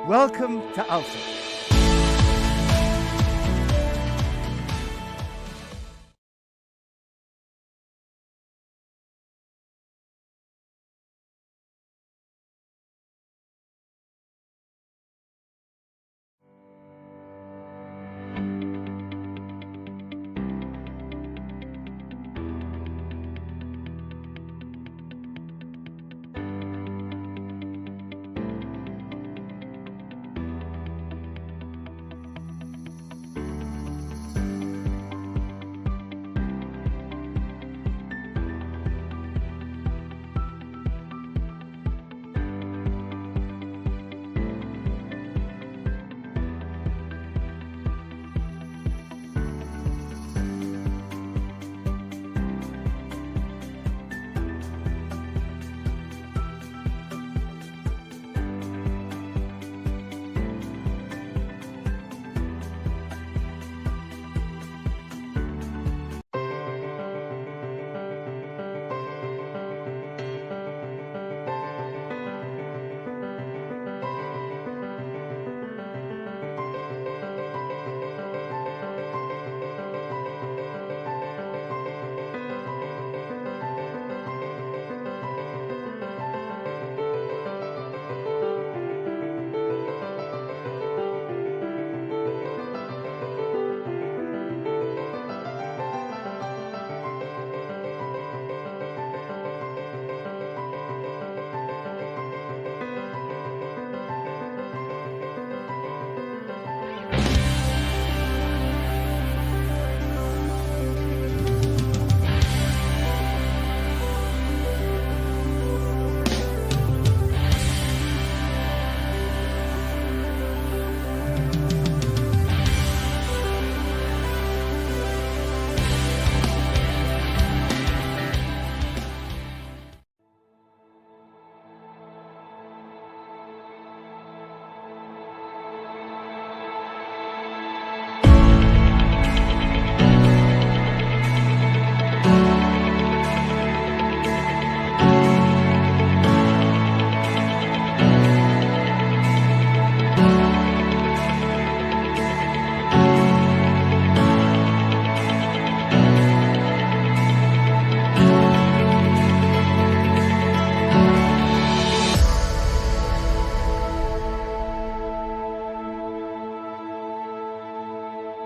Welcome to Alpha.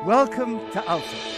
Welcome to Alpha.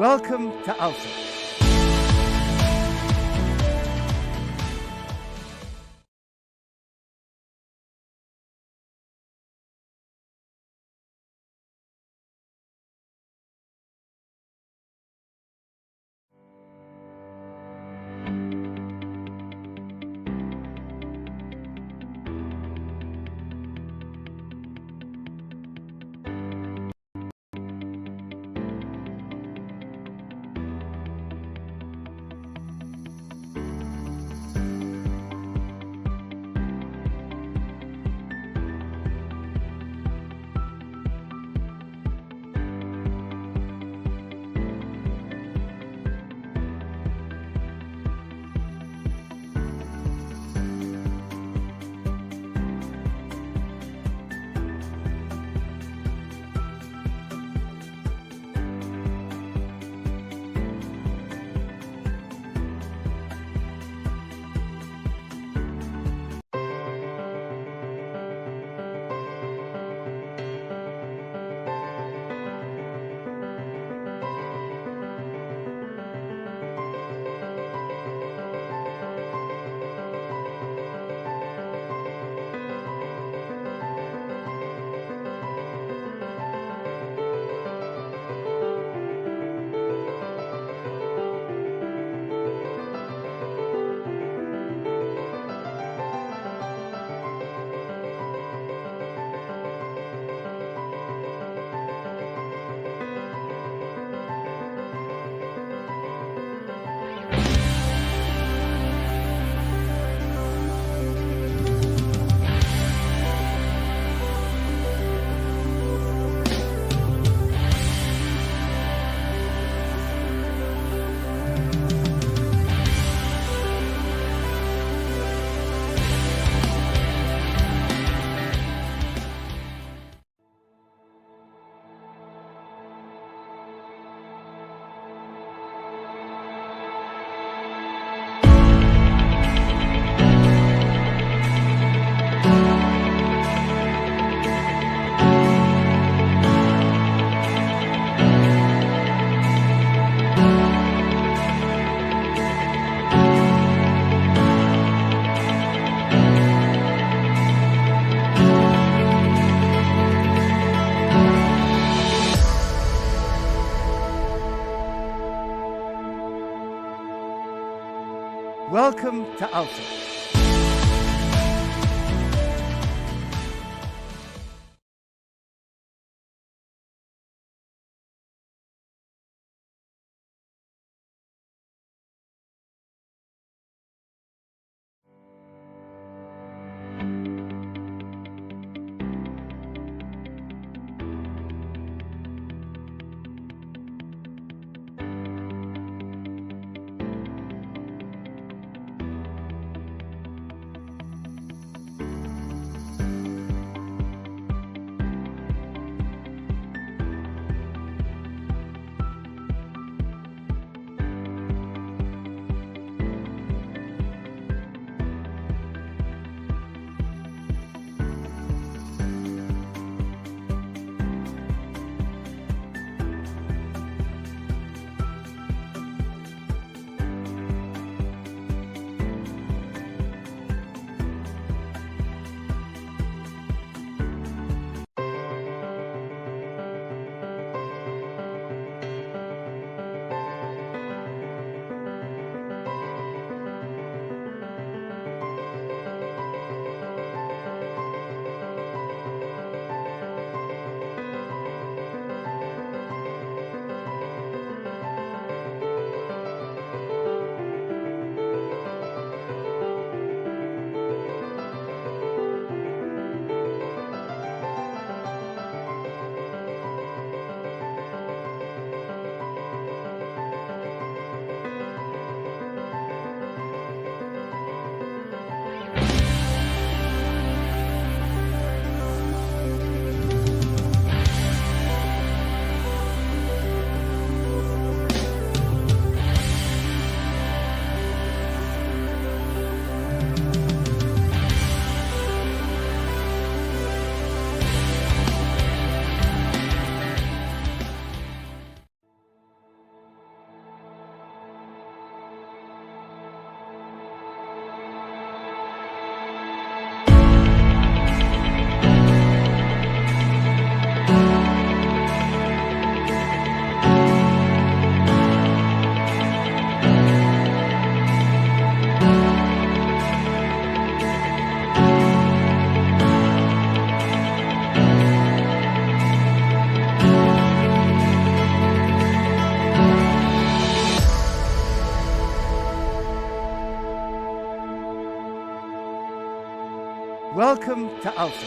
Welcome to Alpha. Welcome to Alpha. Welcome to Alpha.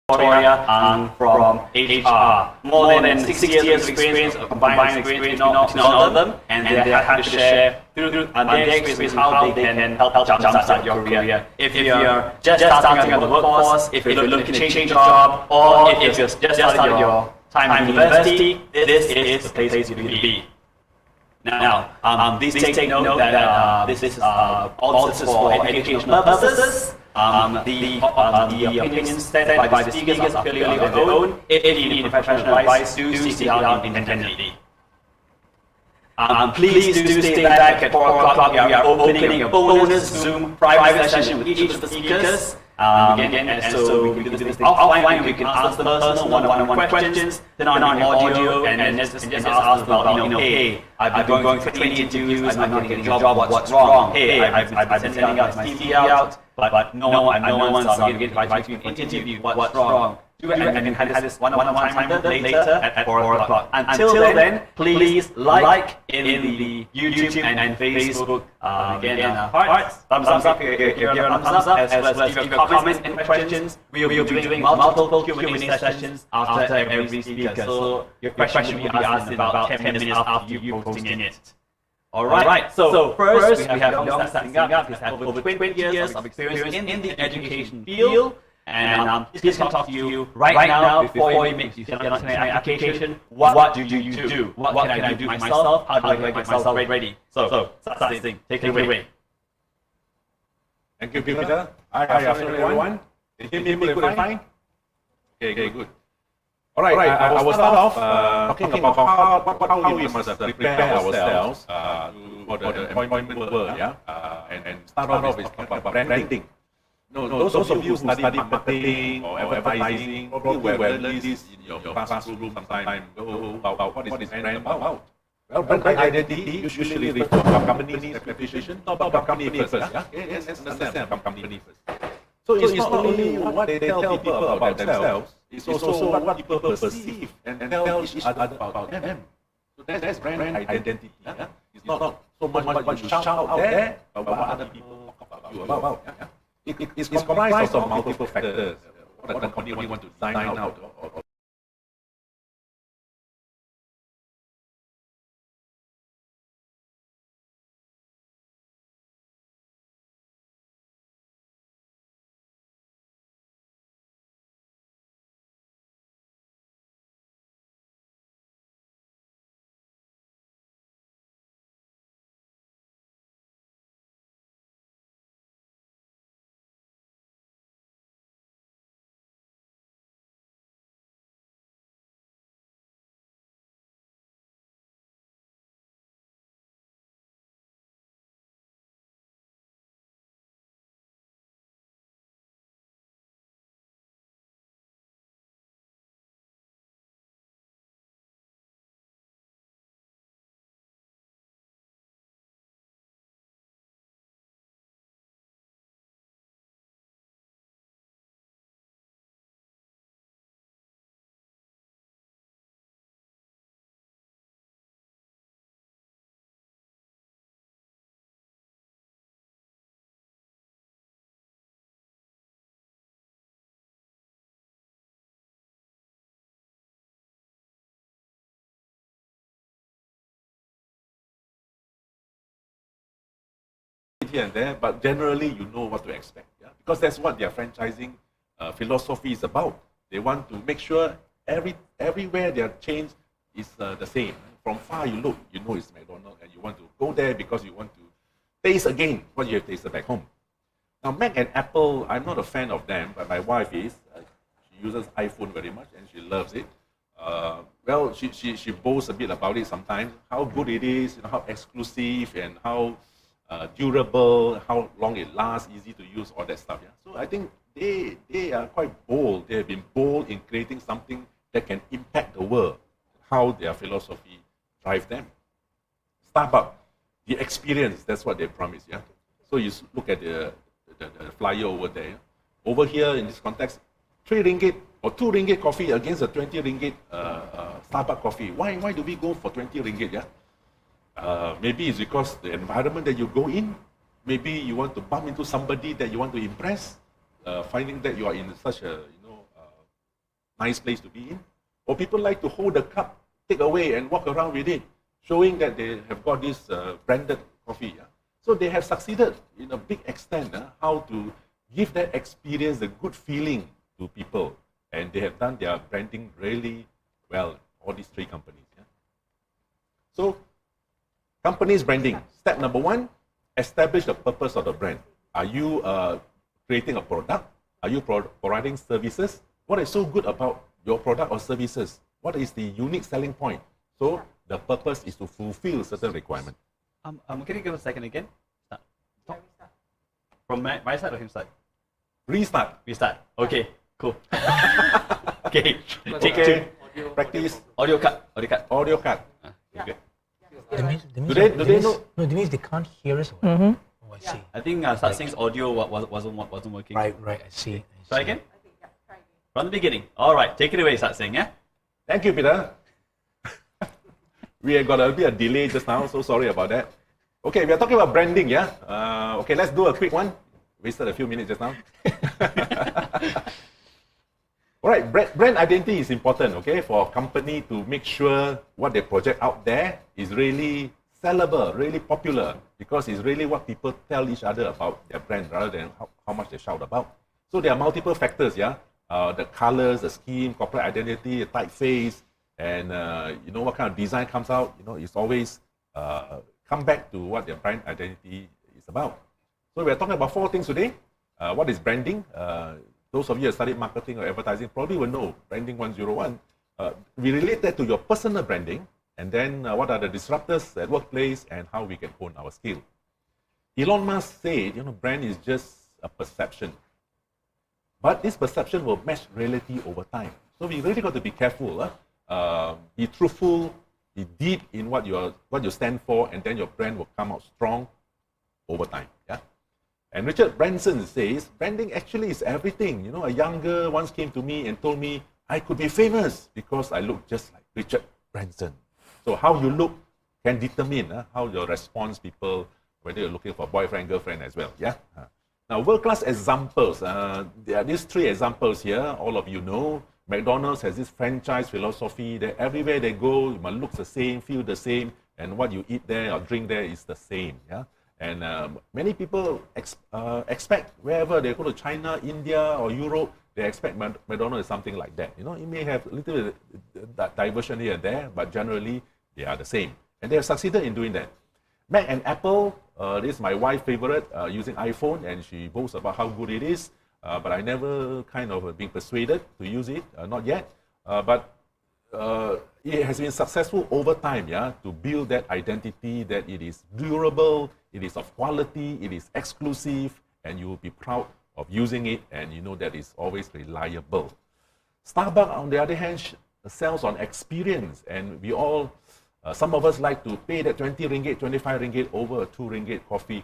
Victoria from HR. More than 6 years of experience, combined experience between all of them, and they are happy to share through their experience how they can help jumpstart your career. If you're just starting out the workforce, if you're looking to change job, or if you're just starting your time in university, this is the place you need to be. Now, please take note that this is all this is for educational purposes. The opinions said by the speakers are purely on their own. If you need professional advice, do seek it out independently. Please do stay back at 4 o'clock. We are opening a bonus Zoom private session with each of the speakers. And so we can do this offline. We can ask them personal one-on-one questions. Then on audio and just ask them about, hey, I've been going for 20 interviews. I'm not getting a job. What's wrong? Hey, I've been sending out my CV out, but no one's getting invited to an interview. What's wrong? Do it and have this one-on-one time later at 4 o'clock. Until then, please like in the YouTube and Facebook. Again, hearts, thumbs up if you're a thumbs up, as well as leave your comments and questions. We will be doing multiple Q&A sessions after every speaker. So your question will be asked in about 10 minutes after you posting it. Alright, so first we have Young starting up. He's had over 20 years of experience in the education field. And he's going to talk to you right now before you make your application. What do you do? What can I do myself? How do I get myself ready? So, take it away. Thank you, Peter. Hi, everyone. Can you hear me good and fine? Okay, good. All right, I will start off talking about how we must prepare ourselves for the employment world, and start off with talking about branding. No, those of you who study marketing or advertising probably will learn this in your classroom sometime ago about what is brand about. Well, brand identity usually refers to a company's reputation. Talk about company first, yeah? Let's understand about company first. So it's not only what they tell people about themselves, it's also what people perceive and tell each other about them. So that's brand identity. Yeah? It's not so much what you shout out there, but what other people talk about you about. Yeah? It's comprised of multiple factors. What the company want to design out or bit here and there, but generally you know what to expect. Yeah? Because that's what their franchising philosophy is about. They want to make sure everywhere their chain is the same. From far you look, you know it's McDonald's, and you want to go there because you want to taste again what you have tasted back home. Now, Mac and Apple, I'm not a fan of them, but my wife is. She uses iPhone very much, and she loves it. Well, she boasts a bit about it sometimes, how good it is, how exclusive and how durable, how long it lasts, easy to use, all that stuff. Yeah? So I think they are quite bold. They have been bold in creating something that can impact the world, how their philosophy drives them. Starbucks, the experience, that's what they promise. Yeah. So you look at the flyer over there. Over here, in this context, 3 ringgit or 2 ringgit coffee against a 20 ringgit Starbucks coffee. Why do we go for 20 ringgit? Yeah? Maybe it's because the environment that you go in, maybe you want to bump into somebody that you want to impress, finding that you are in such a nice place to be in. Or people like to hold the cup, take away and walk around with it, showing that they have got this branded coffee. Yeah? So they have succeeded in a big extent how to give that experience, the good feeling to people. And they have done their branding really well, all these 3 companies. Yeah? So, companies branding. Step number 1, establish the purpose of the brand. Are you creating a product? Are you providing services? What is so good about your product or services? What is the unique selling point? So, the purpose is to fulfill certain requirements. Can you give a second again? Start. From my side or him side? Restart. Okay, cool. Okay. Take Okay. 2. Practice. Audio cut. Audio cut. Okay. That means Do they know? No, that means they can't hear us. Oh, I see. I think Satsing's audio wasn't working. Right, I see. Try again? From the beginning. All right, take it away, Satsing, yeah? Thank you, Peter. We have got a bit of delay just now, so sorry about that. Okay, we are talking about branding, yeah? Okay, let's do a quick one. Wasted a few minutes just now. All right, brand identity is important, okay, for a company to make sure what they project out there is really sellable, really popular, because it's really what people tell each other about their brand rather than how much they shout about. So there are multiple factors, yeah? The colors, the scheme, corporate identity, the typeface, and what kind of design comes out, it's always come back to what their brand identity is about. So we're talking about 4 things today. What is branding? Those of you who studied marketing or advertising probably will know branding 101. We relate that to your personal branding, and then what are the disruptors at workplace and how we can hone our skill. Elon Musk said, brand is just a perception. But this perception will match reality over time. So we really got to be careful. Be truthful, be deep in what you stand for, and then your brand will come out strong over time. Yeah. And Richard Branson says, branding actually is everything. A younger once came to me and told me I could be famous because I look just like Richard Branson. So how you look can determine how your response people, whether you're looking for boyfriend, girlfriend as well. Yeah. Now, world-class examples. There are these 3 examples here. All of you know. McDonald's has this franchise philosophy that everywhere they go, you must look the same, feel the same, and what you eat there or drink there is the same. Yeah. And many people expect wherever they go to China, India, or Europe, they expect McDonald's is something like that. It may have a little bit of diversion here and there, but generally they are the same. And they have succeeded in doing that. Mac and Apple, this is my wife's favorite, using iPhone, and she boasts about how good it is. But I never kind of been persuaded to use it, not yet. But it has been successful over time, yeah, to build that identity that it is durable, it is of quality, it is exclusive, and you will be proud of using it, and that it's always reliable. Starbucks, on the other hand, sells on experience, and we all, some of us like to pay that 20 ringgit, 25 ringgit over a 2 ringgit coffee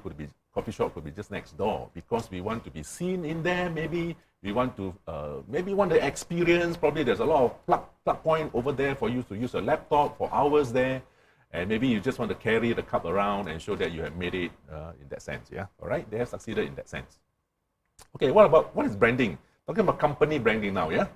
shop could be just next door, because we want to be seen in there. Maybe we want to, the experience. Probably there's a lot of plug point over there for you to use a laptop for hours there, and maybe you just want to carry the cup around and show that you have made it in that sense. Yeah, all right. They have succeeded in that sense. Okay, what is branding? Talking about company branding now. Yeah.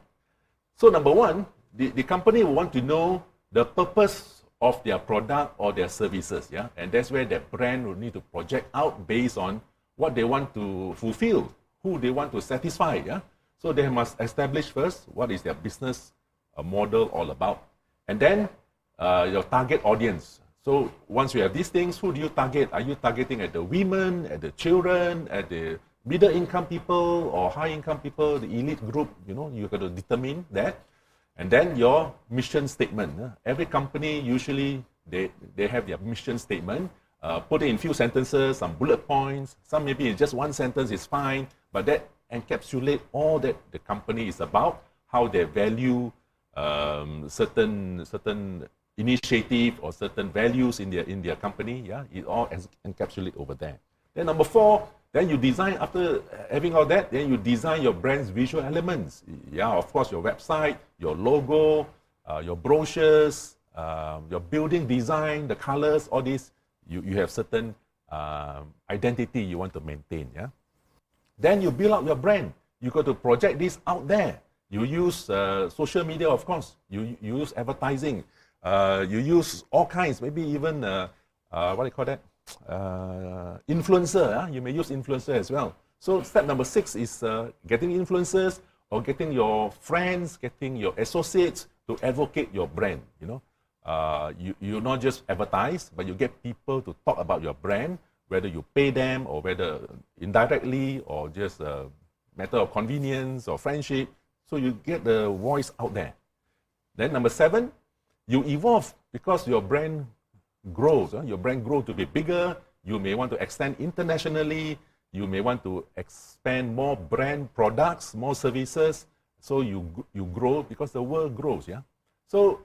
So number 1, the company will want to know the purpose of their product or their services, yeah? And that's where their brand will need to project out based on what they want to fulfill, who they want to satisfy, yeah? So they must establish first what is their business model all about. And then your target audience. So once you have these things, who do you target? Are you targeting at the women, at the children, at the middle income people or high income people, the elite group? You know, you got to determine that. And then your mission statement. Every company usually they have their mission statement. Put it in few sentences, some bullet points. Some maybe just one sentence is fine, but that encapsulate all that the company is about, how they value certain initiative or certain values in their company. Yeah, it all encapsulate over there. Then number 4, then you design, after having all that, then you design your brand's visual elements. Yeah, of course, your website, your logo, your brochures, your building design, the colors, all this, you have certain identity you want to maintain. Yeah. Then you build up your brand. You got to project this out there. You use social media, of course. You use advertising. You use all kinds, maybe even, what do you call that? Influencer. You may use influencer as well. So step number 6 is getting influencers or getting your friends, getting your associates to advocate your brand. You know, you not just advertise, but you get people to talk about your brand, whether you pay them or whether indirectly or just a matter of convenience or friendship. So you get the voice out there. Then number 7, you evolve because your brand grows. Your brand grows to be bigger. You may want to extend internationally. You may want to expand more brand products, more services. So you grow because the world grows. Yeah. So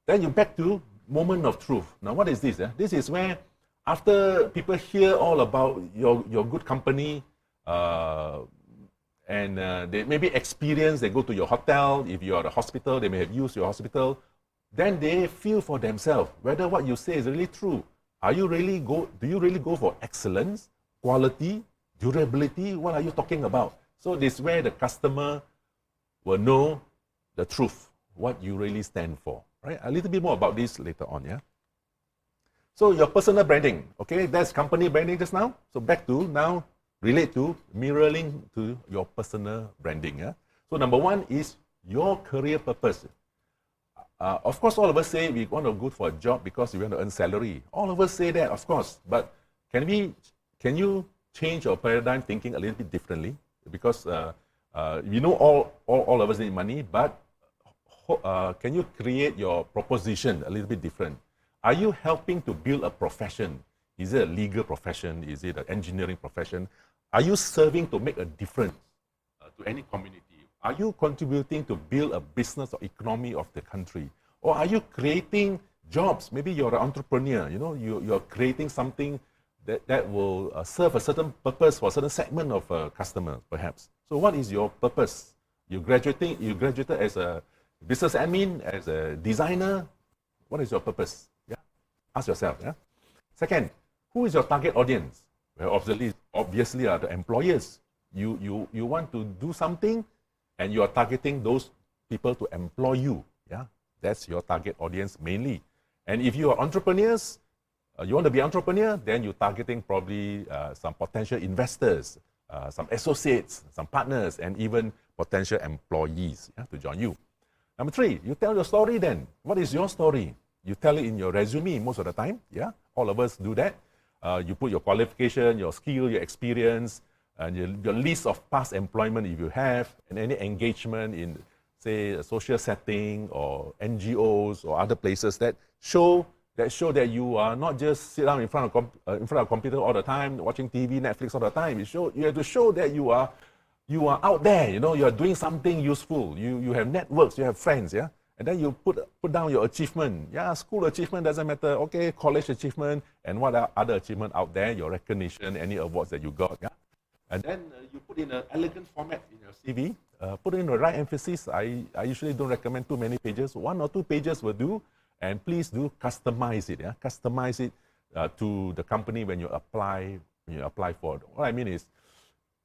then you back to moment of truth. Now what is this? This is where after people hear all about your good company, and they maybe experience, they go to your hotel. If you are a hospital, they may have used your hospital. Then they feel for themselves whether what you say is really true. Do you really go for excellence, quality, durability? What are you talking about? So this is where the customer will know the truth, what you really stand for. Right? A little bit more about this later on. Yeah. So your personal branding, okay, that's company branding just now. So back to now, relate to mirroring to your personal branding. Yeah? So number 1 is your career purpose. Of course, all of us say we want to go for a job because we want to earn salary. All of us say that, of course. But can you change your paradigm thinking a little bit differently? Because we know all of us need money, but can you create your proposition a little bit different? Are you helping to build a profession? Is it a legal profession? Is it an engineering profession? Are you serving to make a difference to any community? Are you contributing to build a business or economy of the country? Or are you creating jobs? Maybe you're an entrepreneur, you know, you're creating something that will serve a certain purpose for a certain segment of a customer, perhaps. So what is your purpose? You graduated as a business admin, as a designer. What is your purpose? Yeah? Ask yourself. Yeah? Second, who is your target audience? Well, obviously are the employers. You want to do something and you are targeting those people to employ you. Yeah, that's your target audience mainly. And if you are entrepreneurs, you want to be entrepreneur, then you're targeting probably some potential investors, some associates, some partners, and even potential employees, yeah, to join you. Number 3, you tell your story then. What is your story? You tell it in your resume most of the time. Yeah, all of us do that. You put your qualification, your skill, your experience, and your list of past employment if you have, and any engagement in, say, a social setting or NGOs or other places that show that you are not just sit down in front of a computer all the time, watching TV, Netflix all the time. You have to show that you are out there. You know, you are doing something useful. You have networks, you have friends. Yeah, and then you put down your achievement. Yeah, school achievement doesn't matter. Okay, college achievement, and what are other achievement out there? Your recognition, any awards that you got. Yeah. And then you put in an elegant format in your CV. Put in the right emphasis. I usually don't recommend too many pages. 1 or 2 pages will do. And please do customize it. Yeah? Customize it to the company when you apply for it. What I mean is,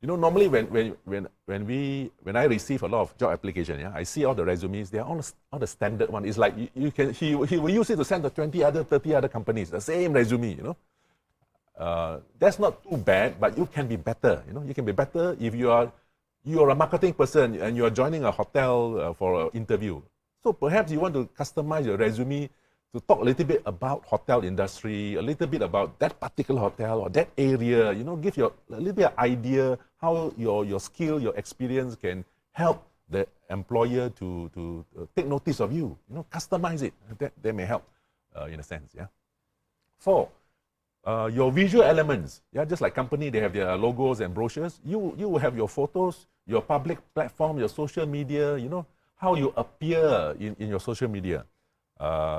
You know, normally when I receive a lot of job application, yeah, I see all the resumes. They are all the standard one. It's like he will use it to send to 30 other companies, the same resume. You know, that's not too bad, but you can be better. You know, you can be better if you are a marketing person and you are joining a hotel for an interview. So perhaps you want to customize your resume to talk a little bit about hotel industry, a little bit about that particular hotel or that area, you know, give you a little bit of idea how your skill, your experience can help the employer to take notice of you, you know, customize it. That may help in a sense, yeah. 4, your visual elements, yeah, just like company, they have their logos and brochures. You will have your photos, your public platform, your social media, you know, how you appear in your social media.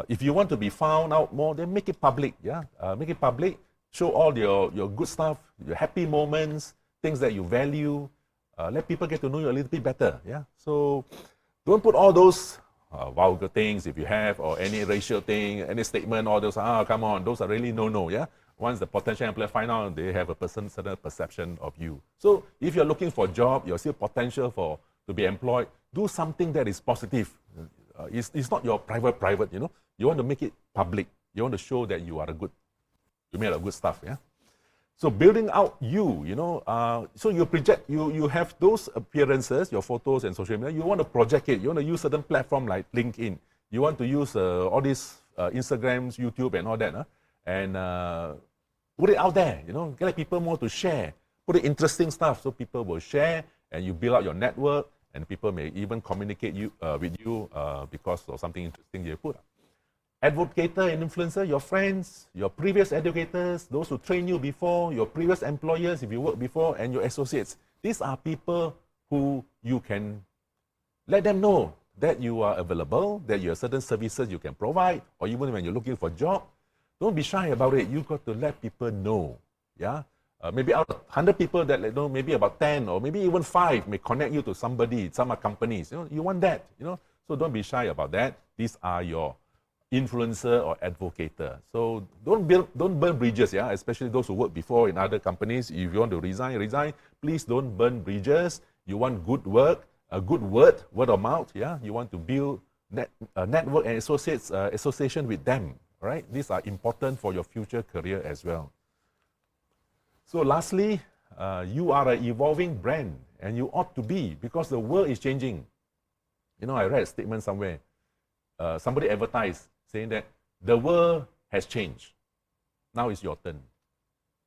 If you want to be found out more, then make it public, yeah? Make it public, show all your good stuff, your happy moments, things that you value. Let people get to know you a little bit better, yeah? So don't put all those vulgar things if you have, or any racial thing, any statement, all those, come on, those are really no-no, yeah? Once the potential employer find out, they have a certain perception of you. So if you're looking for a job, you're still potential to be employed, do something that is positive. It's not your private, you know. You want to make it public. You want to show that you made a good stuff, yeah. So building out you know, so you project, you have those appearances, your photos and social media. You want to project it. You want to use certain platform like LinkedIn. You want to use all these Instagrams, YouTube, and all that, and put it out there. You know, get people more to share. Put it interesting stuff so people will share, and you build out your network. And people may even communicate with you because of something interesting you put. Advocator and influencer, your friends, your previous educators, those who trained you before, your previous employers if you worked before, and your associates. These are people who you can let them know that you are available, that you have certain services you can provide, or even when you're looking for a job. Don't be shy about it. You've got to let people know, yeah? Maybe out of 100 people that, you know, maybe about 10 or maybe even 5 may connect you to somebody, some companies. You know, you want that, you know. So don't be shy about that. These are your influencer or advocator. So don't burn bridges, yeah. Especially those who worked before in other companies. If you want to resign. Please don't burn bridges. You want good work, a good word of mouth, yeah. You want to build network and association with them, right? These are important for your future career as well. So lastly, you are an evolving brand, and you ought to be, because the world is changing. You know, I read a statement somewhere. Somebody advertised saying that the world has changed. Now it's your turn.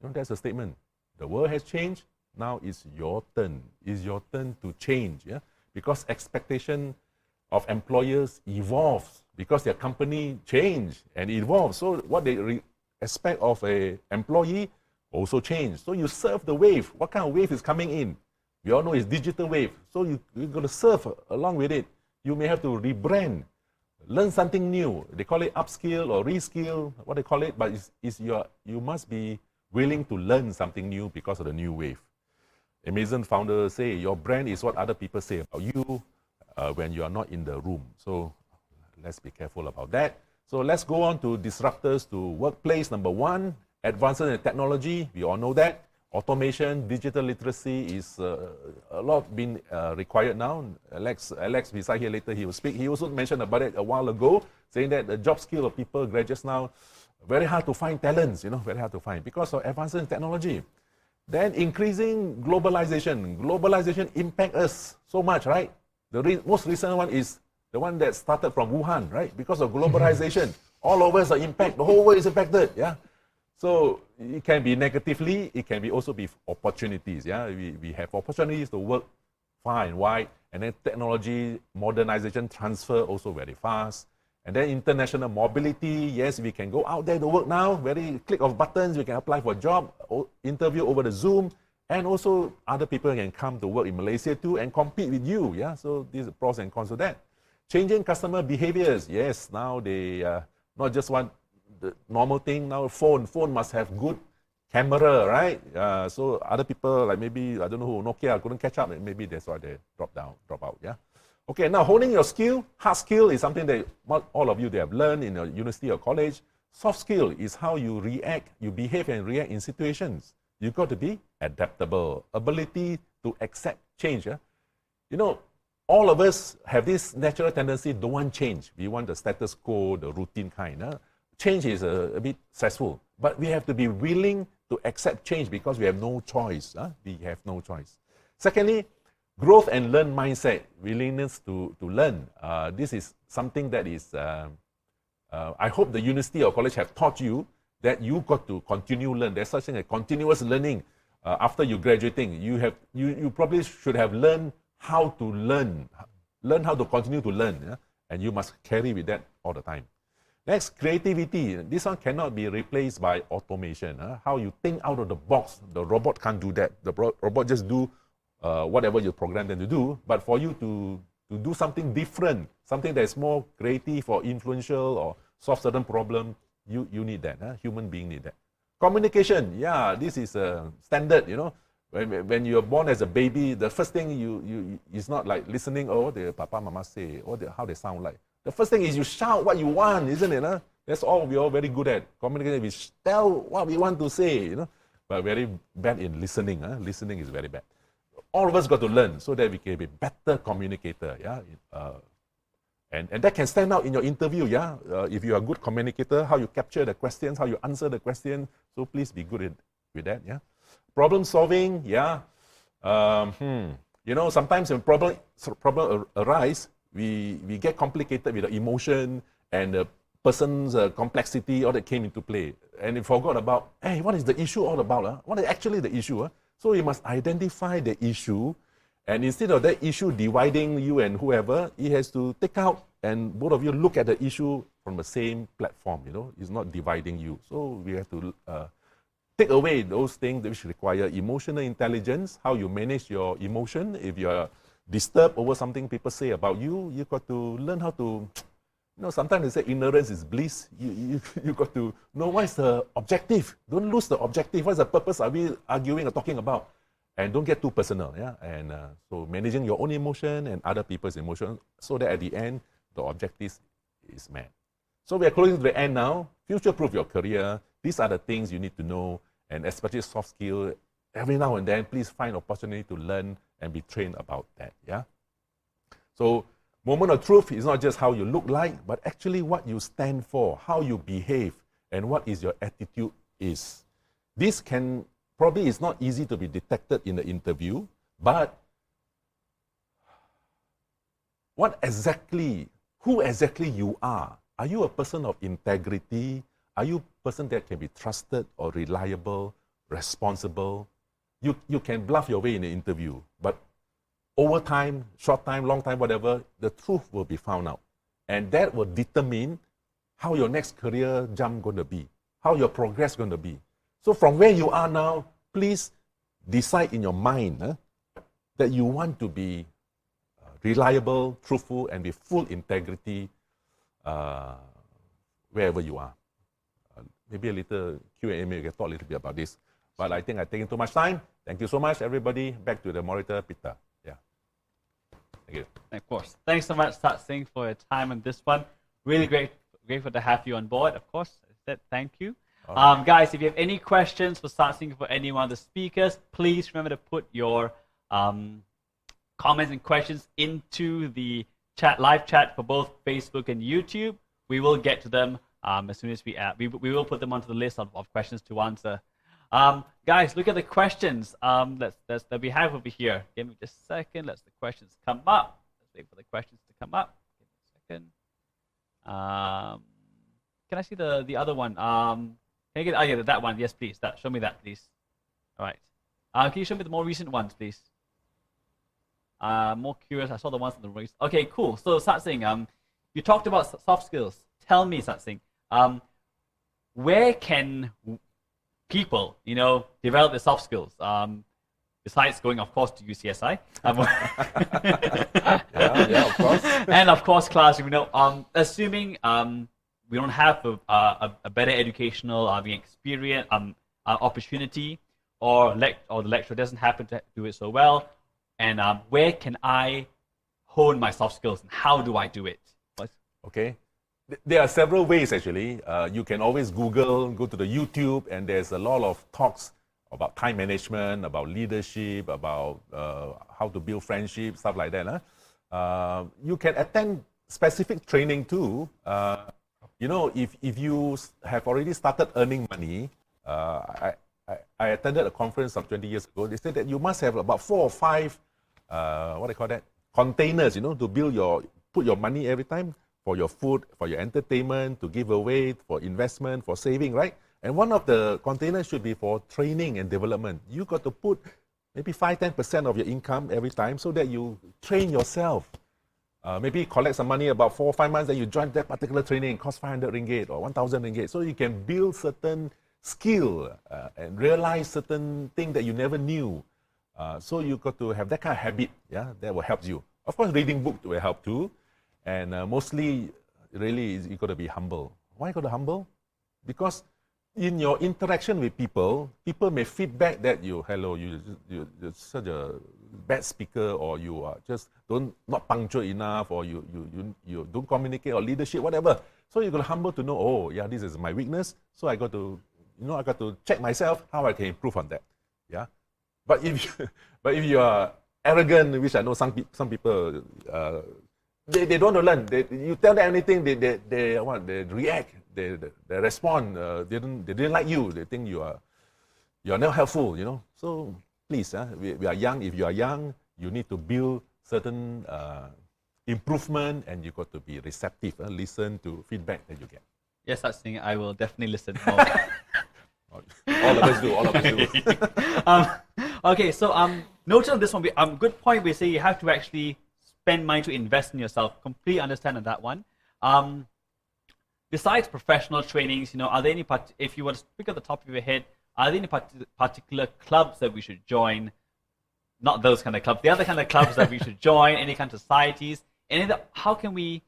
You know, that's a statement. The world has changed. Now it's your turn. It's your turn to change, yeah? Because expectation of employers evolves because their company change and evolves. So what they expect of an employee also change. So you surf the wave. What kind of wave is coming in? We all know it's digital wave. So you're going to surf along with it. You may have to rebrand, learn something new. They call it upskill or reskill, what they call it. But you must be willing to learn something new because of the new wave. Amazon founders say your brand is what other people say about you when you are not in the room. So let's be careful about that. So let's go on to disruptors to workplace. Number 1. Advances in technology, we all know that. Automation, digital literacy is a lot being required now. Alex beside here later, he will speak. He also mentioned about it a while ago, saying that the job skill of people, graduates now, very hard to find talents, you know, very hard to find because of advances in technology. Then increasing globalization. Globalization impacts us so much, right? The most recent one is the one that started from Wuhan, right? Because of globalization, all of us are impacted. The whole world is impacted, yeah? So it can be negatively, it can be also be opportunities. Yeah, we have opportunities to work far and wide, and then technology, modernization, transfer also very fast. And then international mobility, yes, we can go out there to work now, very click of buttons, we can apply for a job, interview over the Zoom, and also other people can come to work in Malaysia too and compete with you. Yeah, so these are pros and cons of that. Changing customer behaviors, yes, now they not just want the normal thing. Now phone must have good camera, right? So other people, like maybe, I don't know who, Nokia couldn't catch up, and maybe that's why they drop out, yeah? Okay, now honing your skill. Hard skill is something that all of you, they have learned in a university or college. Soft skill is how you react, you behave and react in situations. You've got to be adaptable, ability to accept change. You know, all of us have this natural tendency, don't want change. We want the status quo, the routine kind. Change is a bit stressful, but we have to be willing to accept change because we have no choice. We have no choice. Secondly, growth and learn mindset, willingness to learn. This is something that is, I hope the university or college have taught you that you got to continue learn. There's such thing as continuous learning. After you graduating, you probably should have learned how to learn how to continue to learn, and you must carry with that all the time. Next, creativity. This one cannot be replaced by automation. How you think out of the box, the robot can't do that. The robot just do whatever you program them to do, but for you to do something different, something that is more creative or influential or solve certain problem, you need that. Human being need that. Communication, yeah, this is a standard, you know. When you're born as a baby, the first thing you is not like listening, oh, what the papa, mama say, or how they sound like. The first thing is you shout what you want, isn't it? That's all we're all very good at. Communication, we tell what we want to say, you know, but very bad in listening. Listening is very bad. All of us got to learn so that we can be better communicator, yeah. And that can stand out in your interview, yeah. If you are a good communicator, how you capture the questions, how you answer the question. So please be good with that, yeah. Problem solving, yeah. You know, sometimes when problem arise, we get complicated with the emotion and the person's complexity, all that came into play. And we forgot about, hey, what is the issue all about? What is actually the issue? So you must identify the issue, and instead of that issue dividing you and whoever, he has to take out and both of you look at the issue from the same platform, you know. It's not dividing you. So we have to take away those things which require emotional intelligence, how you manage your emotion. If you're disturbed over something people say about you, you got to learn how to, you know, sometimes they say ignorance is bliss. You got to know what is the objective. Don't lose the objective. What is the purpose are we arguing or talking about? And don't get too personal, yeah? And so managing your own emotion and other people's emotion so that at the end, the objective is met. So we are closing to the end now. Future-proof your career. These are the things you need to know, and especially soft skill. Every now and then, please find opportunity to learn and be trained about that, yeah? So moment of truth is not just how you look like, but actually what you stand for, how you behave, and what is your attitude is. This can probably is not easy to be detected in the interview, but who exactly you are? Are you a person of integrity? Are you a person that can be trusted or reliable, responsible? You can bluff your way in the interview, but over time, short time, long time, whatever, the truth will be found out. And that will determine how your next career jump going to be, how your progress going to be. So from where you are now, please decide in your mind that you want to be reliable, truthful, and with full integrity wherever you are. Maybe a little Q&A, maybe we can talk a little bit about this. But I think I've taken too much time. Thank you so much, everybody. Back to the moderator, Peter. Yeah. Thank you. Of course. Thanks so much, Sat Singh, for your time on this one. Really grateful to have you on board. Of course, I said thank you. Guys, if you have any questions for Sat Singh, for any one of the speakers, please remember to put your comments and questions into the live chat for both Facebook and YouTube. We will get to them as soon as we will put them onto the list of questions to answer. Guys, look at the questions that we have over here. Give me just a second. Let the questions come up. Let's wait for the questions to come up. Give me a second. Can I see the other one? Can I get? Oh yeah, that one. Yes, please. Show me that, please. All right. Can you show me the more recent ones, please? More curious. I saw the ones in the race. Okay, cool. So Sat Singh, you talked about soft skills. Tell me, Sat Singh, where can people, develop their soft skills? Besides going, of course, to UCSI. Yeah, of course. And of course, classroom. Assuming we don't have a better educational experience, opportunity, or the lecturer doesn't happen to do it so well, and where can I hone my soft skills, and how do I do it? Okay. There are several ways, actually. You can always Google, go to the YouTube, and there's a lot of talks about time management, about leadership, about how to build friendship, stuff like that. You can attend specific training too. You know, if you have already started earning money, I attended a conference of 20 years ago. They said that you must have about 4 or 5, what do you call that, containers, you know, to put your money every time for your food, for your entertainment, to give away, for investment, for saving, right? And one of the containers should be for training and development. You got to put maybe 5-10% of your income every time so that you train yourself. Maybe collect some money about 4 or 5 months, then you join that particular training, it costs 500 ringgit or 1,000 ringgit. So you can build certain skill and realize certain things that you never knew. So you got to have that kind of habit, yeah, that will help you. Of course, reading book will help too. And mostly, really, you got to be humble. Why got to humble? Because in your interaction with people, people may feedback that you're such a bad speaker, or you are just not punctual enough, or you don't communicate, or leadership, whatever. So you got to humble to know, oh yeah, this is my weakness. So I got to, I got to check myself how I can improve on that. Yeah. But if you are arrogant, which I know some people, they don't want to learn. You tell them anything, they react, they respond. They didn't like you. They think you are not helpful. So please, we are young. If you are young, you need to build certain improvement, and you got to be receptive. Listen to feedback that you get. Yes, that's thing. I will definitely listen more. All of us do. All of us do. Okay, so noted on this one. Good point. We say you have to actually spend money to invest in yourself. Completely understand on that one. Besides professional trainings, are there any if you were to speak at the top of your head, are there any particular clubs that we should join? Not those kind of clubs. The other kind of clubs that we should join. Any kind of societies. How can we?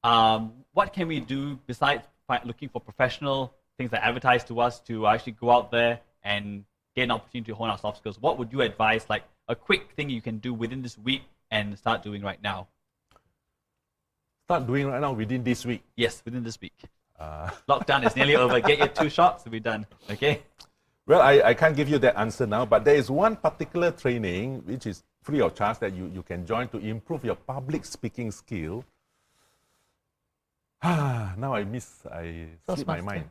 What can we do besides looking for professional things that advertise to us to actually go out there and get an opportunity to hone our soft skills? What would you advise, like a quick thing you can do within this week and start doing right now? Start doing right now within this week? Yes, within this week. Lockdown is nearly over. Get your 2 shots to be done. Okay? Well, I can't give you that answer now, but there is one particular training which is free of charge that you can join to improve your public speaking skill. Now I slipped my mind.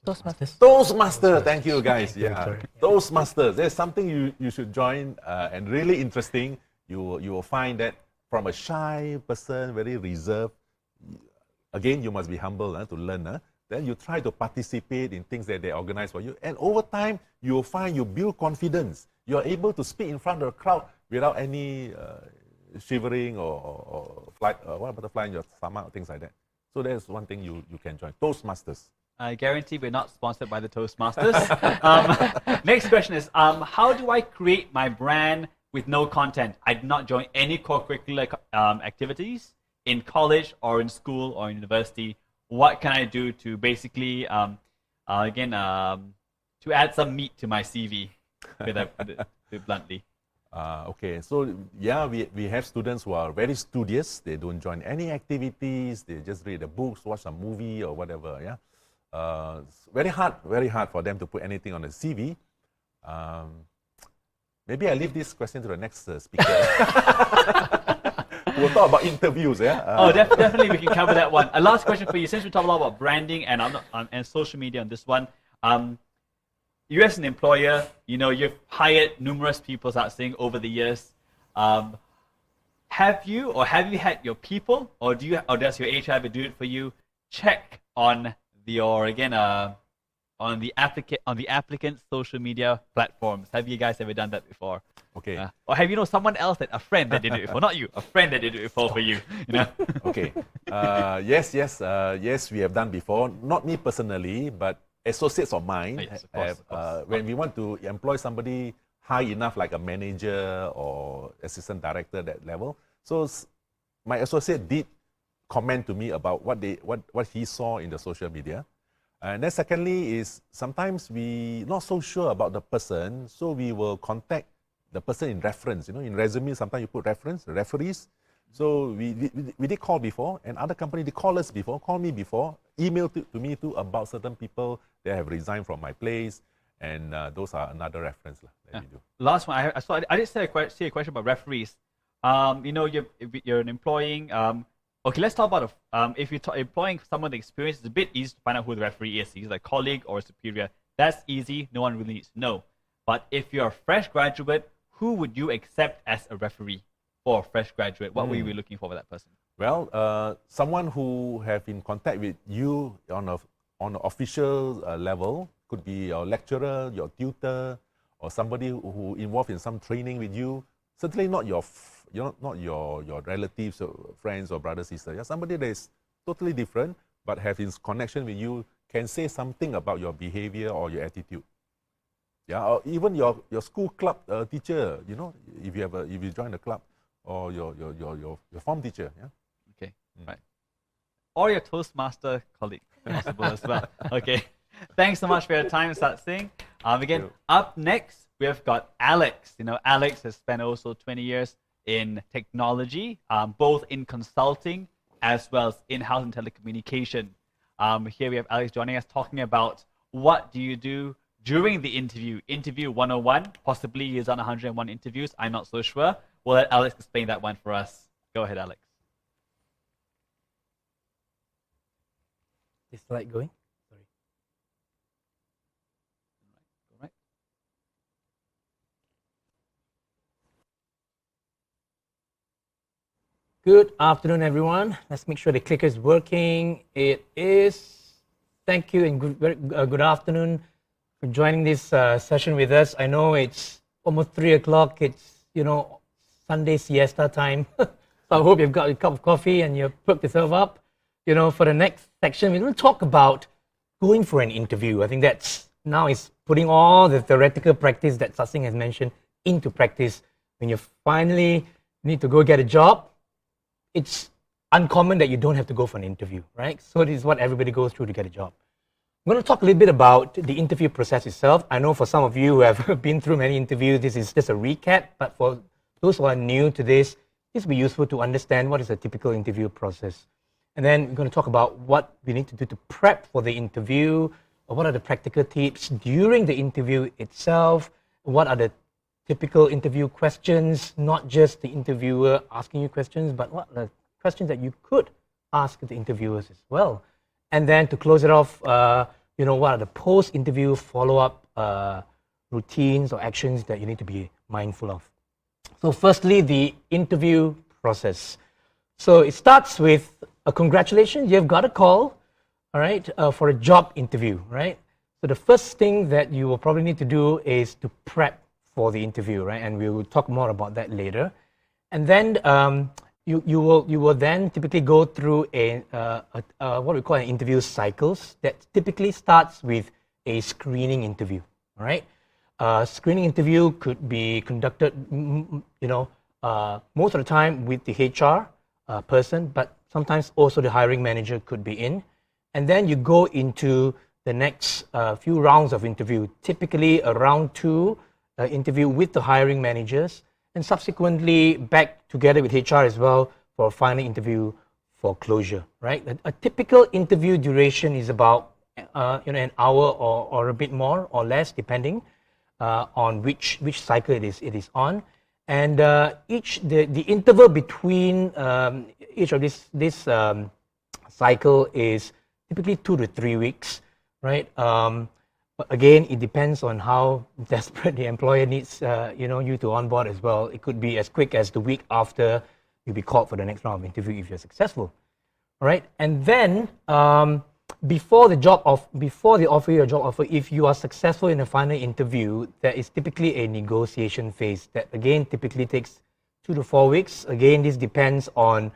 Toastmaster, thank you guys. Yeah, Toastmasters. There's something you should join, and really interesting. You will find that from a shy person, very reserved. Again, you must be humble to learn. Then you try to participate in things that they organize for you, and over time you will find you build confidence. You are able to speak in front of a crowd without any shivering or butterfly in your stomach, things like that. So there's one thing you can join. Toastmasters. I guarantee we're not sponsored by the Toastmasters. Next question is, how do I create my brand with no content? I did not join any co-curricular activities in college or in school or university. What can I do to basically, to add some meat to my CV, bluntly? Okay, so yeah, we have students who are very studious. They don't join any activities. They just read the books, watch a movie or whatever. Yeah, it's very hard for them to put anything on the CV. Maybe I leave this question to the next speaker. We'll talk about interviews. Yeah. Definitely we can cover that one. A last question for you, since we talk a lot about branding and social media on this one. You as an employer, you've hired numerous people, start saying, over the years. Have you had your people, or does your HR do it for you? Check on on the applicant's social media platforms. Have you guys ever done that before? Okay. Or have someone else a friend that did it before? Not you, a friend that did it before for you. Okay. Yes, we have done before. Not me personally, but associates of mine. Yes, of course. When we want to employ somebody high enough, like a manager or assistant director, that level. So my associate did comment to me about what he saw in the social media. And then secondly is sometimes we not so sure about the person, so we will contact the person in reference. In resume, sometimes you put referees. So we did call before, and other companies did call me before, email to me too about certain people that have resigned from my place. And those are another reference that we do. Last one, I did see a question about referees. You know, you're an employing. Okay, let's talk about if you're employing someone with experience, it's a bit easy to find out who the referee is. He's a colleague or a superior. That's easy. No one really needs to know. But if you're a fresh graduate, who would you accept as a referee for a fresh graduate? What would you be looking for that person? Well, someone who have in contact with you on an official level, could be your lecturer, your tutor, or somebody who involved in some training with you. Certainly not your relatives or friends or brother, sister. Yeah, somebody that is totally different but have his connection with you, can say something about your behavior or your attitude. Yeah, or even your school club teacher. You know, if you join the club, or your form teacher. Yeah. Okay. Right. Or your Toastmaster colleague, possible as well. Okay. Thanks so much for your time, Sat Singh. Again, up next, we have got Alex. You know, Alex has spent also 20 years in technology, both in consulting as well as in-house and telecommunication. Here we have Alex joining us, talking about what do you do during the interview. Interview 101, possibly he's done 101 interviews, I'm not so sure. We'll let Alex explain that one for us. Go ahead, Alex. Is the light going? Sorry. All right. Good afternoon, everyone. Let's make sure the clicker is working. It is. Thank you and good afternoon for joining this session with us. I know it's almost 3 o'clock. It's, you know, Sunday siesta time. So I hope you've got a cup of coffee and you've perked yourself up. You know, for the next section, we're going to talk about going for an interview. I think that's now is putting all the theoretical practice that Sat Singh has mentioned into practice. When you finally need to go get a job, it's uncommon that you don't have to go for an interview, right? So this is what everybody goes through to get a job. I'm going to talk a little bit about the interview process itself. I know for some of you who have been through many interviews, this is just a recap, but for those who are new to this will be useful to understand what is a typical interview process. And then we're going to talk about what we need to do to prep for the interview, or what are the practical tips during the interview itself, what are the typical interview questions, not just the interviewer asking you questions, but what are the questions that you could ask the interviewers as well. And then to close it off, you know, what are the post-interview follow-up routines or actions that you need to be mindful of. So firstly, the interview process. So it starts with a congratulations, you've got a call, all right, for a job interview, right? So the first thing that you will probably need to do is to prep for the interview, right? And we will talk more about that later. And then you will then typically go through what we call an interview cycles that typically starts with a screening interview, all right? Screening interview could be conducted, you know, most of the time with the HR person, but sometimes also the hiring manager could be in. And then you go into the next few rounds of interview, typically a round 2 interview with the hiring managers, and subsequently back together with HR as well for a final interview for closure, right? A typical interview duration is about an hour or a bit more or less, depending on which cycle it is on. And the interval between each of this cycle is typically 2 to 3 weeks, right? But again, it depends on how desperate the employer needs you to onboard as well. It could be as quick as the week after you'll be called for the next round of interview if you're successful. All right, and then before they offer you a job offer, if you are successful in the final interview, there is typically a negotiation phase that again typically takes 2 to 4 weeks. Again, this depends on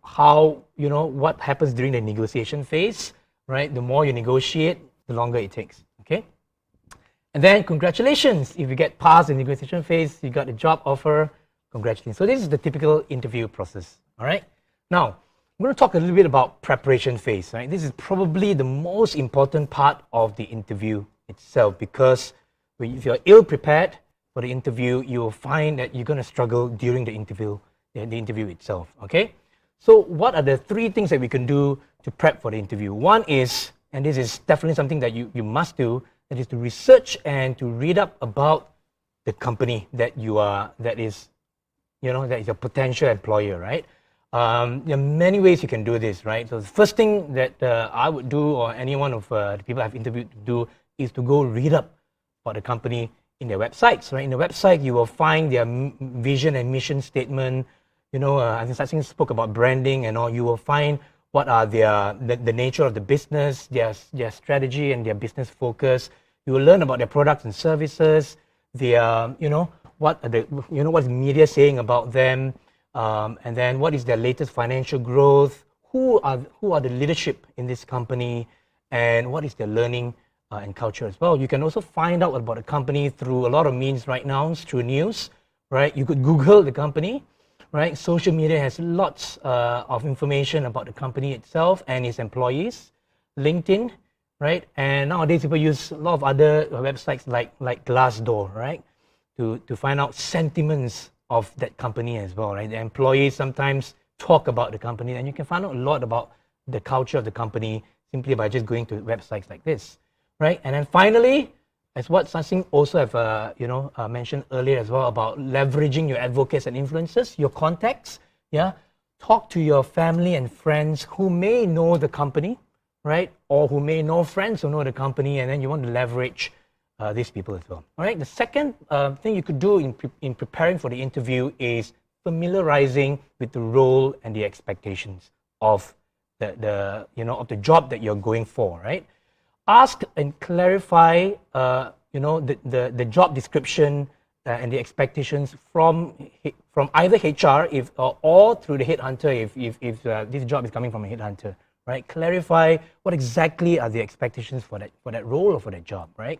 how what happens during the negotiation phase. Right, the more you negotiate, the longer it takes. Okay, and then congratulations if you get past the negotiation phase, you got a job offer. Congratulations. So this is the typical interview process. All right. Now I'm going to talk a little bit about preparation phase. Right, this is probably the most important part of the interview itself, because if you're ill prepared for the interview, you will find that you're going to struggle during the interview itself. Okay. So what are the 3 things that we can do to prep for the interview? One is and this is definitely something that you must do, that is to research and to read up about the company that that is your potential employer, right? There are many ways you can do this, right? So the first thing that I would do, or any one of the people I've interviewed do, is to go read up about the company in their websites, right? In the website, you will find their vision and mission statement. I think Sachin spoke about branding and all. You will find what are the nature of the business, their strategy and their business focus. You will learn about their products and services, what is media saying about them, and then what is their latest financial growth, who are the leadership in this company, and what is their learning and culture as well. You can also find out about the company through a lot of means right now, through news, right? You could Google the company, right? Social media has lots of information about the company itself and its employees. LinkedIn, right? And nowadays people use a lot of other websites like Glassdoor, right? To find out sentiments of that company as well, right? The employees sometimes talk about the company, and you can find out a lot about the culture of the company simply by just going to websites like this, right? And then finally, as what Sachin also have mentioned earlier as well, about leveraging your advocates and influencers, your contacts, yeah? Talk to your family and friends who may know the company, right? Or who may know friends who know the company, and then you want to leverage these people as well. All right. The second thing you could do in preparing for the interview is familiarizing with the role and the expectations of the job that you're going for. Right. Ask and clarify the job description and the expectations from either HR or through the headhunter if this job is coming from a headhunter. Right. Clarify what exactly are the expectations for that role or for that job. Right.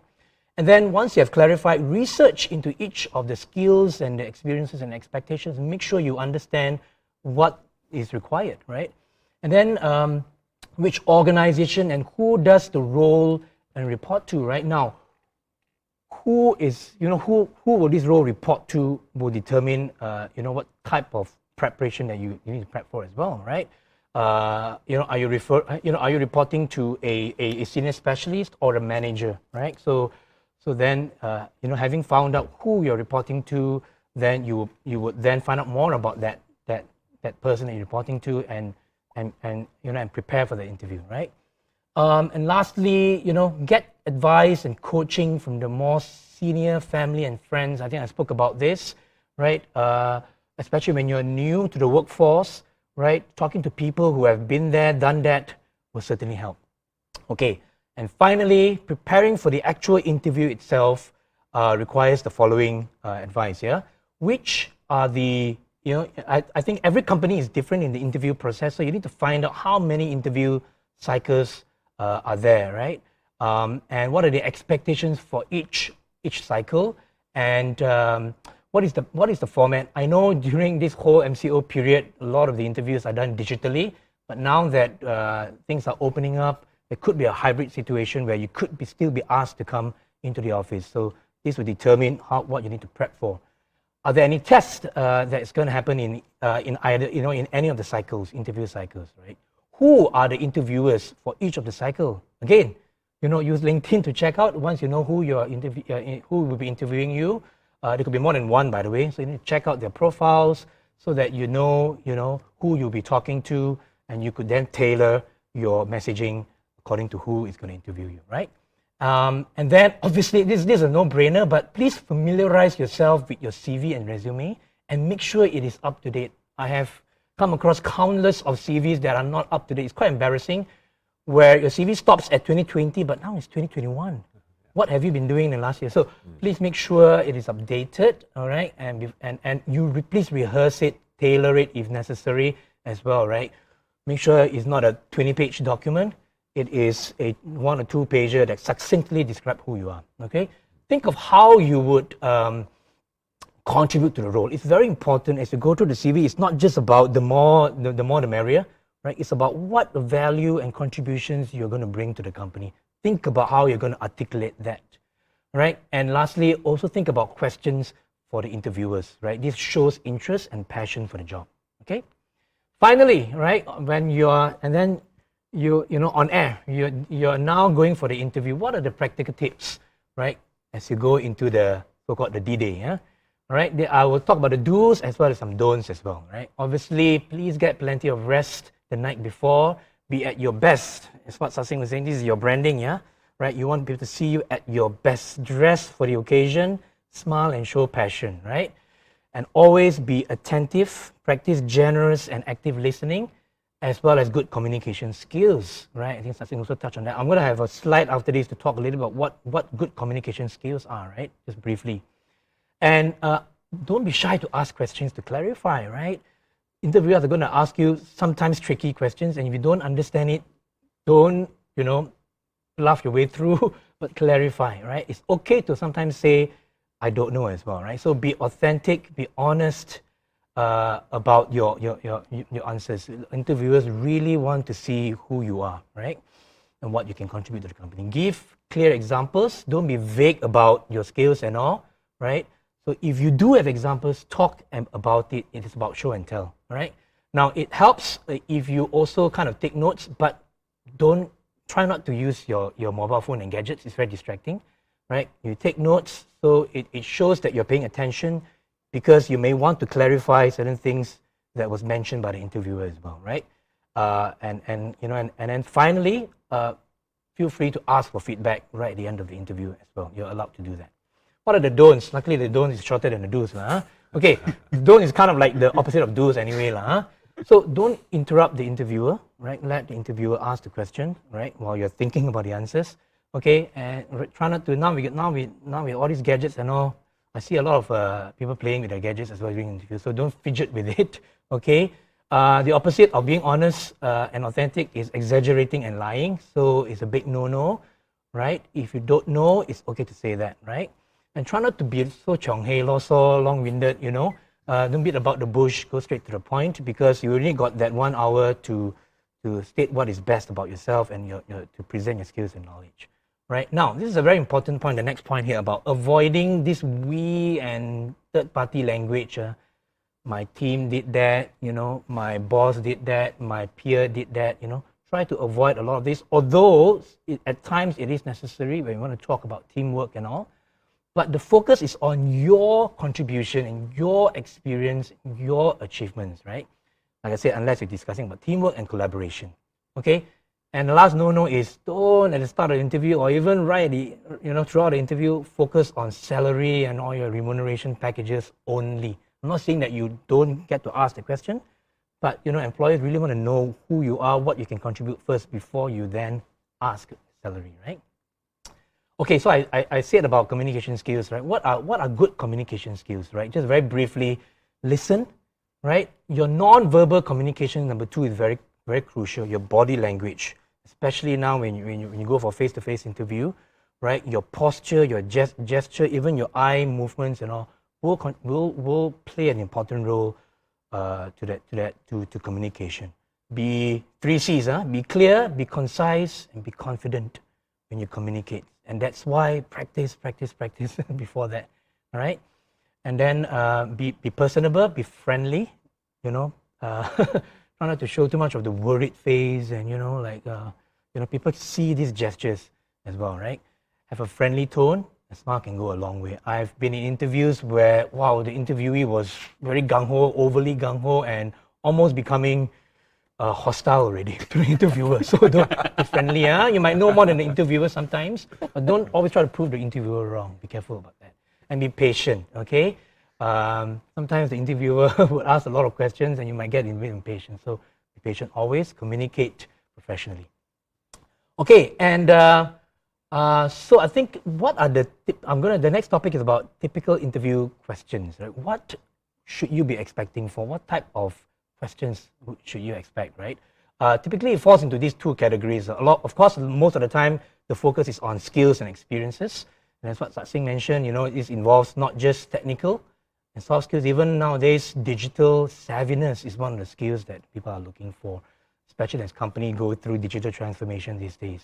And then once you have clarified, research into each of the skills and the experiences and expectations, and make sure you understand what is required, right? And then which organization and who does the role and report to right now. Who will this role report to will determine, what type of preparation that you need to prep for as well, right? Are you reporting to a senior specialist or a manager, right? So then, having found out who you're reporting to, then you would then find out more about that person that you're reporting to, and prepare for the interview, right? And lastly, get advice and coaching from the more senior family and friends. I think I spoke about this, right? Especially when you're new to the workforce, right? Talking to people who have been there, done that will certainly help. Okay. And finally, preparing for the actual interview itself requires the following advice, yeah? Which are the, I think every company is different in the interview process, so you need to find out how many interview cycles are there, right? And what are the expectations for each cycle, and what is the format? I know during this whole MCO period, a lot of the interviews are done digitally, but now that things are opening up, there could be a hybrid situation where you could still be asked to come into the office. So this will determine what you need to prep for. Are there any tests that is going to happen in either in any of the cycles, interview cycles, right? Who are the interviewers for each of the cycle? Again, use LinkedIn to check out once you know who who will be interviewing you. There could be more than one, by the way. So you need to check out their profiles so that you know who you'll be talking to, and you could then tailor your messaging according to who is going to interview you, right? And then obviously this is a no-brainer, but please familiarize yourself with your CV and resume and make sure it is up to date. I have come across countless of CVs that are not up to date. It's quite embarrassing, where your CV stops at 2020, but now it's 2021. What have you been doing in the last year? So please make sure it is updated, all right? And please rehearse it, tailor it if necessary as well, right? Make sure it's not a 20-page document. It is a 1 or 2 pager that succinctly describes who you are, okay? Think of how you would contribute to the role. It's very important as you go through the CV. It's not just about the more the merrier, right? It's about what value and contributions you're going to bring to the company. Think about how you're going to articulate that, right? And lastly, also think about questions for the interviewers, right? This shows interest and passion for the job, okay? Finally, right, and then on air, you're now going for the interview. What are the practical tips, right? As you go into the so-called the D-Day, yeah? All right, I will talk about the do's as well as some don'ts as well, right? Obviously, please get plenty of rest the night before. Be at your best. It's what Sasing was saying. This is your branding, yeah? Right? You want people to see you at your best. Dress for the occasion, smile and show passion, right? And always be attentive. Practice generous and active listening, as well as good communication skills, right? I think Sasing also touched on that. I'm going to have a slide after this to talk a little about what good communication skills are, right? Just briefly. And don't be shy to ask questions to clarify, right? Interviewers are going to ask you sometimes tricky questions, and if you don't understand it, don't, bluff your way through, but clarify, right? It's okay to sometimes say, I don't know as well, right? So be authentic, be honest about your answers. Interviewers really want to see who you are, right? And what you can contribute to the company. Give clear examples. Don't be vague about your skills and all, right? So if you do have examples, talk about it. It is about show and tell, right? Now, it helps if you also kind of take notes, but try not to use your mobile phone and gadgets. It's very distracting, right? You take notes, so it shows that you're paying attention, because you may want to clarify certain things that was mentioned by the interviewer as well, right? And then finally, feel free to ask for feedback right at the end of the interview as well. You're allowed to do that. What are the don'ts? Luckily, the don'ts is shorter than the do's. Okay, don't is kind of like the opposite of do's anyway. So don't interrupt the interviewer, right? Let the interviewer ask the question, right, while you're thinking about the answers. Okay, and try not to, now with all these gadgets and all, I see a lot of people playing with their gadgets as well during interviews, so don't fidget with it, okay? The opposite of being honest and authentic is exaggerating and lying, so it's a big no-no, right? If you don't know, it's okay to say that, right? And try not to be so chonghei, so long-winded, don't beat about the bush, go straight to the point, because you only got that 1 hour to state what is best about yourself and to present your skills and knowledge. Right, now, this is a very important point, the next point here, about avoiding this we and third-party language. My team did that, my boss did that, my peer did that, Try to avoid a lot of this, although at times it is necessary when you want to talk about teamwork and all. But the focus is on your contribution and your experience, your achievements, right? Like I said, unless you're discussing about teamwork and collaboration, okay? And the last no-no is don't at the start of the interview or even right throughout the interview, focus on salary and all your remuneration packages only. I'm not saying that you don't get to ask the question, but employers really want to know who you are, what you can contribute first before you then ask salary, right? Okay, so I said about communication skills, right? What are good communication skills, right? Just very briefly, listen, right? Your non-verbal communication, number 2, is very, very crucial. Your body language, especially now when you go for face-to-face interview, right? Your posture, your gesture, even your eye movements and all will play an important role to communication. Be 3 C's, be clear, be concise, and be confident when you communicate. And that's why practice before that, all right? And then be personable, be friendly, try not to show too much of the worried face and, people see these gestures as well, right? Have a friendly tone. A smile can go a long way. I've been in interviews where, wow, the interviewee was very gung-ho, overly gung-ho, and almost becoming hostile already to the interviewer. So don't be friendly. You might know more than the interviewer sometimes, but don't always try to prove the interviewer wrong. Be careful about that. And be patient, okay? Sometimes the interviewer would ask a lot of questions and you might get a bit impatient. So be patient always, communicate professionally. Okay, and so I think the next topic is about typical interview questions, right? What should you be expecting for? What type of questions should you expect, right? Typically, it falls into these 2 categories. Of course, most of the time, the focus is on skills and experiences. And that's what Satsing mentioned, it involves not just technical and soft skills. Even nowadays, digital savviness is one of the skills that people are looking for, especially as companies go through digital transformation these days.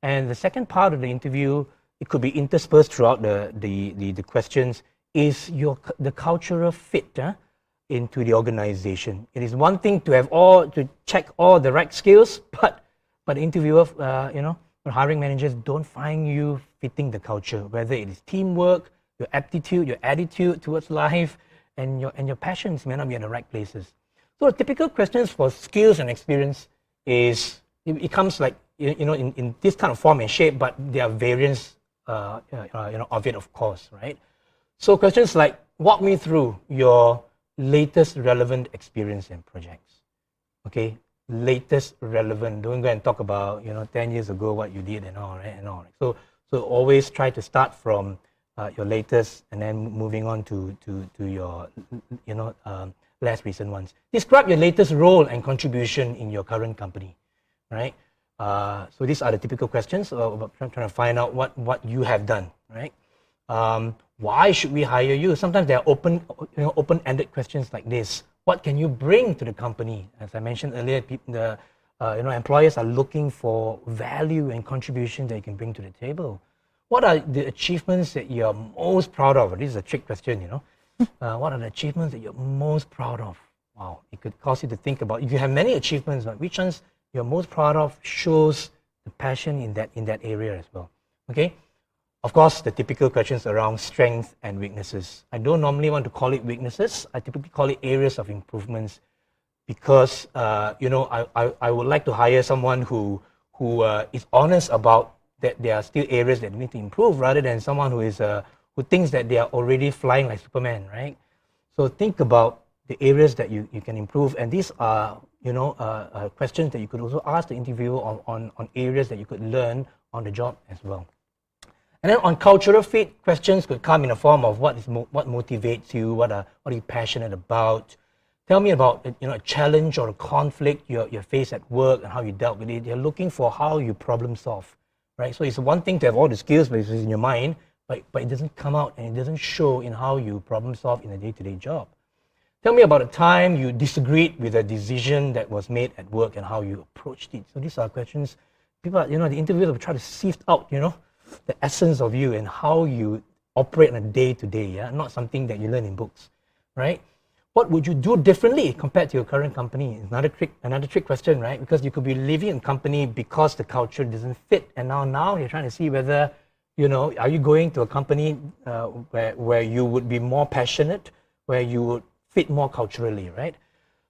And the second part of the interview, it could be interspersed throughout the questions, is the cultural fit into the organization. It is one thing to check all the right skills, but but the interviewer, the hiring managers don't find you fitting the culture, whether it is teamwork, your aptitude, your attitude towards life, and your passions may not be in the right places. So the typical questions for skills and experience is, it comes like, in this kind of form and shape, but there are variants, of it, of course, right? So questions like, walk me through your latest relevant experience and projects. Okay, latest relevant. Don't go and talk about 10 years ago what you did and all, right? So always try to start from your latest and then moving on to your less recent ones. Describe your latest role and contribution in your current company, right? So these are the typical questions about trying to find out what you have done, right? Why should we hire you? Sometimes there are open-ended questions like this. What can you bring to the company? As I mentioned earlier, employers are looking for value and contribution that you can bring to the table. What are the achievements that you're most proud of? This is a trick question, What are the achievements that you're most proud of? Wow, it could cause you to think about. If you have many achievements, but which ones you're most proud of shows the passion in that area as well. Okay. Of course, the typical questions around strengths and weaknesses. I don't normally want to call it weaknesses. I typically call it areas of improvements because, I would like to hire someone who is honest about that there are still areas that need to improve rather than someone who thinks that they are already flying like Superman, right? So think about the areas that you can improve. And these are, questions that you could also ask the interviewer on areas that you could learn on the job as well. And then on cultural fit, questions could come in the form of what motivates you, what are you passionate about. Tell me about a challenge or a conflict you face at work and how you dealt with it. They're looking for how you problem solve, right? So it's one thing to have all the skills, but it's in your mind, but it doesn't come out and it doesn't show in how you problem solve in a day-to-day job. Tell me about a time you disagreed with a decision that was made at work and how you approached it. So these are questions people, the interviewers will try to sift out, the essence of you and how you operate on a day-to-day, not something that you learn in books, right? What would you do differently compared to your current company? It's another trick question, right? Because you could be leaving a company because the culture doesn't fit, and now you're trying to see whether, are you going to a company where you would be more passionate, where you would fit more culturally, right?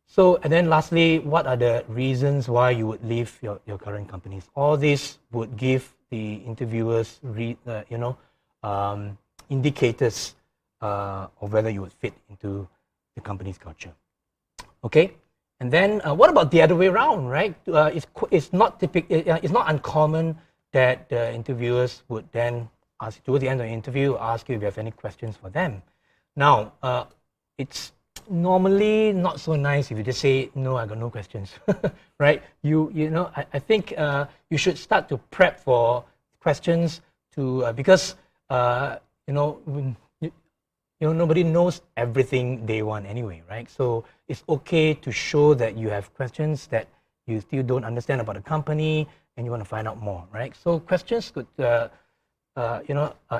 So, and then lastly, what are the reasons why you would leave your current companies? All this would give the interviewers, indicators of whether you would fit into the company's culture. Okay, and then what about the other way around, right? It's not uncommon that the interviewers would then ask, towards the end of the interview, ask you if you have any questions for them. Now, it's normally not so nice if you just say, no, I got no questions, right? I think you should start to prep for questions because nobody knows everything day one anyway, right? So it's okay to show that you have questions that you still don't understand about the company and you want to find out more, right? So questions could,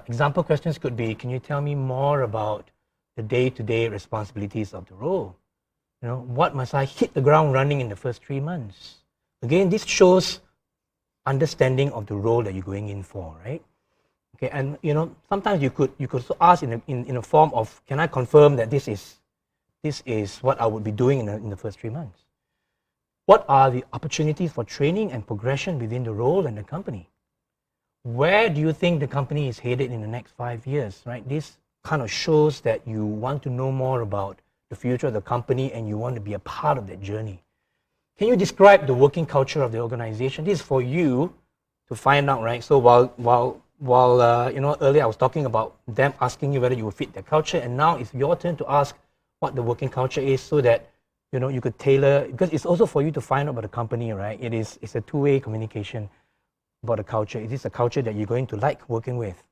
example questions could be, can you tell me more about the day-to-day responsibilities of the role? What must I hit the ground running in the first 3 months? Again, this shows understanding of the role that you're going in for, right? Okay, and sometimes you could also ask in a form of, can I confirm that this is what I would be doing in the first 3 months? What are the opportunities for training and progression within the role and the company? Where do you think the company is headed in the next 5 years, right? This kind of shows that you want to know more about the future of the company and you want to be a part of that journey. Can you describe the working culture of the organization? This is for you to find out, right? So while earlier I was talking about them asking you whether you will fit their culture, and now it's your turn to ask what the working culture is, so that you could tailor, because it's also for you to find out about the company, right? It's a two-way communication about the culture. It is a culture that you're going to like working with,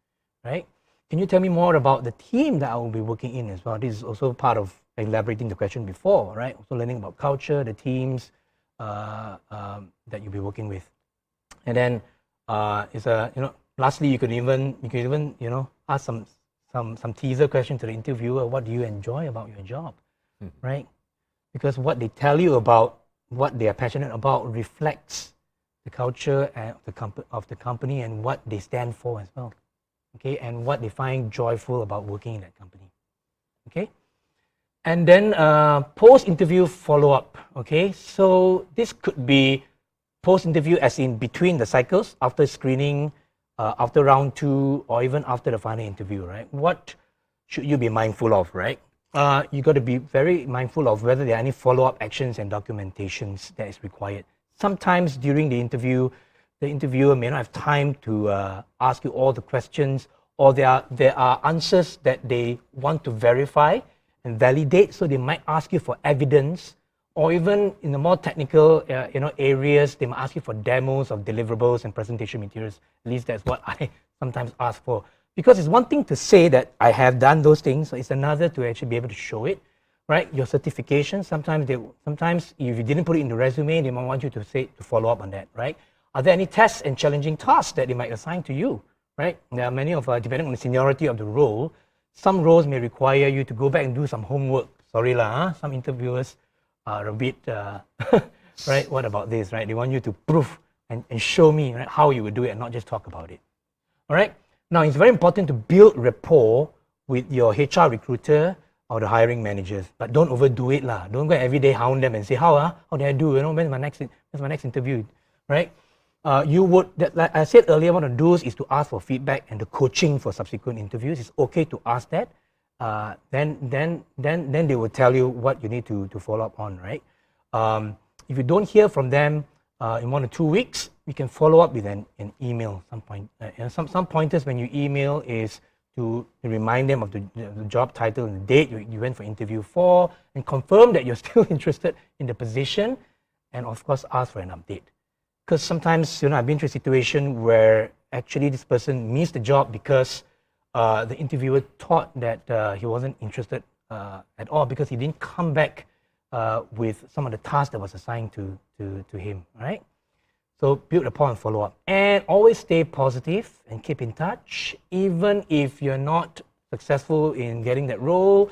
right? Can you tell me more about the team that I will be working in as well? This is also part of elaborating the question before, right? Also learning about culture, the teams that you'll be working with, and then lastly, you could even ask some teaser question to the interviewer. What do you enjoy about your job, right? Because what they tell you about what they are passionate about reflects the culture of the company and what they stand for as well. Okay, and what they find joyful about working in that company. Okay, and then post-interview follow-up. Okay, so this could be post-interview as in between the cycles, after screening, after round 2, or even after the final interview, right? What should you be mindful of, right? You got to be very mindful of whether there are any follow-up actions and documentations that is required. Sometimes during the interview, the interviewer may not have time to ask you all the questions, or there are answers that they want to verify and validate, so they might ask you for evidence, or even in the more technical areas, they might ask you for demos of deliverables and presentation materials. At least that's what I sometimes ask for. Because it's one thing to say that I have done those things, so it's another to actually be able to show it, right? Your certification, sometimes if you didn't put it in the resume, they might want you to follow up on that, right? Are there any tests and challenging tasks that they might assign to you, right? There are many depending on the seniority of the role, some roles may require you to go back and do some homework. Sorry lah, some interviewers are a bit, right? What about this, right? They want you to prove and show me, right, how you would do it and not just talk about it, all right? Now, it's very important to build rapport with your HR recruiter or the hiring managers, but don't overdo it lah. Don't go every day hound them and say, how did I do? When's my next interview, right? Like I said earlier, one of the do's is to ask for feedback and the coaching for subsequent interviews. It's okay to ask that. Then they will tell you what you need to follow up on, right? If you don't hear from them in 1 or 2 weeks, you can follow up with an email. Some pointers when you email is to remind them of the job title and the date you went for interview for, and confirm that you're still interested in the position, and of course ask for an update. Because sometimes, I've been through a situation where actually this person missed the job because the interviewer thought that he wasn't interested at all, because he didn't come back with some of the tasks that was assigned to him, right? So build rapport and follow up. And always stay positive and keep in touch. Even if you're not successful in getting that role,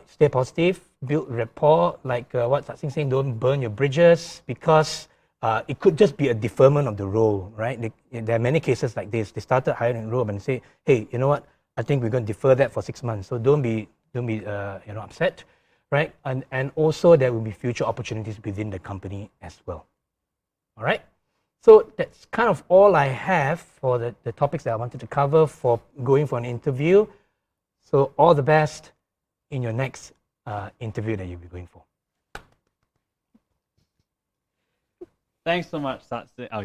stay positive, build rapport. Like what Sat Sing saying, don't burn your bridges, because it could just be a deferment of the role, right? There are many cases like this. They started hiring a role and say, hey, you know what? I think we're going to defer that for 6 months. So don't be upset, right? And also there will be future opportunities within the company as well. All right. So that's kind of all I have for the topics that I wanted to cover for going for an interview. So all the best in your next interview that you'll be going for. Thanks so much, Satsu. Oh,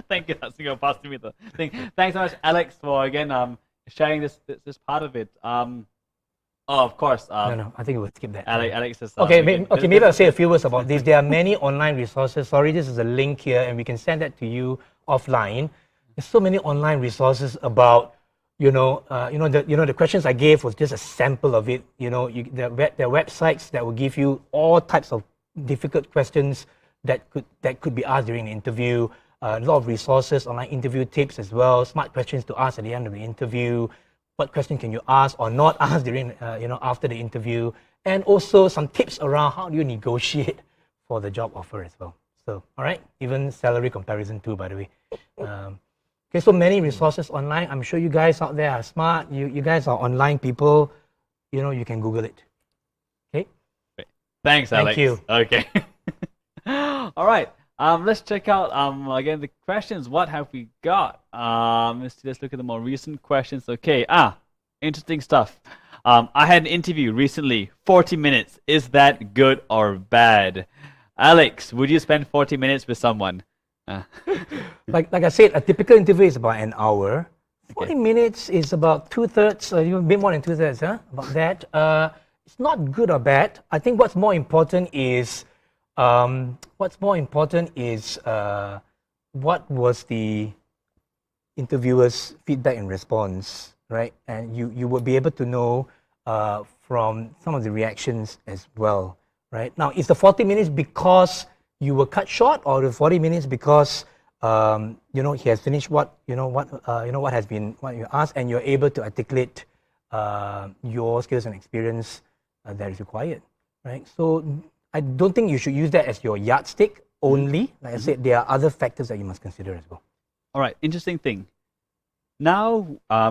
thank you, Satsu, for passing me the thing. Thanks so much, Alex, for again sharing this part of it. Of course. No, I think we'll skip that. Alex says. Maybe I'll say a few words about this. There are many online resources. Sorry, this is a link here, and we can send that to you offline. There's so many online resources about, the questions I gave was just a sample of it. There are websites that will give you all types of difficult questions that could be asked during the interview. A lot of resources, online interview tips as well, smart questions to ask at the end of the interview. What question can you ask or not ask during, after the interview, and also some tips around how do you negotiate for the job offer as well. So, all right, even salary comparison too, by the way. Okay, so many resources online. I'm sure you guys out there are smart. You guys are online people. You can Google it. Okay. Thanks, Alex. Thank you. Okay. All right. Let's check out again the questions. What have we got? Let's look at the more recent questions. Okay. Interesting stuff. I had an interview recently. 40 minutes. Is that good or bad? Alex, would you spend 40 minutes with someone? Like I said, a typical interview is about an hour. 40 minutes is about 2/3, a bit more than 2/3, about that. It's not good or bad. I think what's more important is what was the interviewer's feedback and response, right? And you will be able to know from some of the reactions as well, right? Now, is the 40 minutes because you were cut short, or the 40 minutes because he has finished what you asked, and you're able to articulate your skills and experience that is required, right? So I don't think you should use that as your yardstick. only. Like I said, there are other factors that you must consider as well. All right, interesting thing. Now,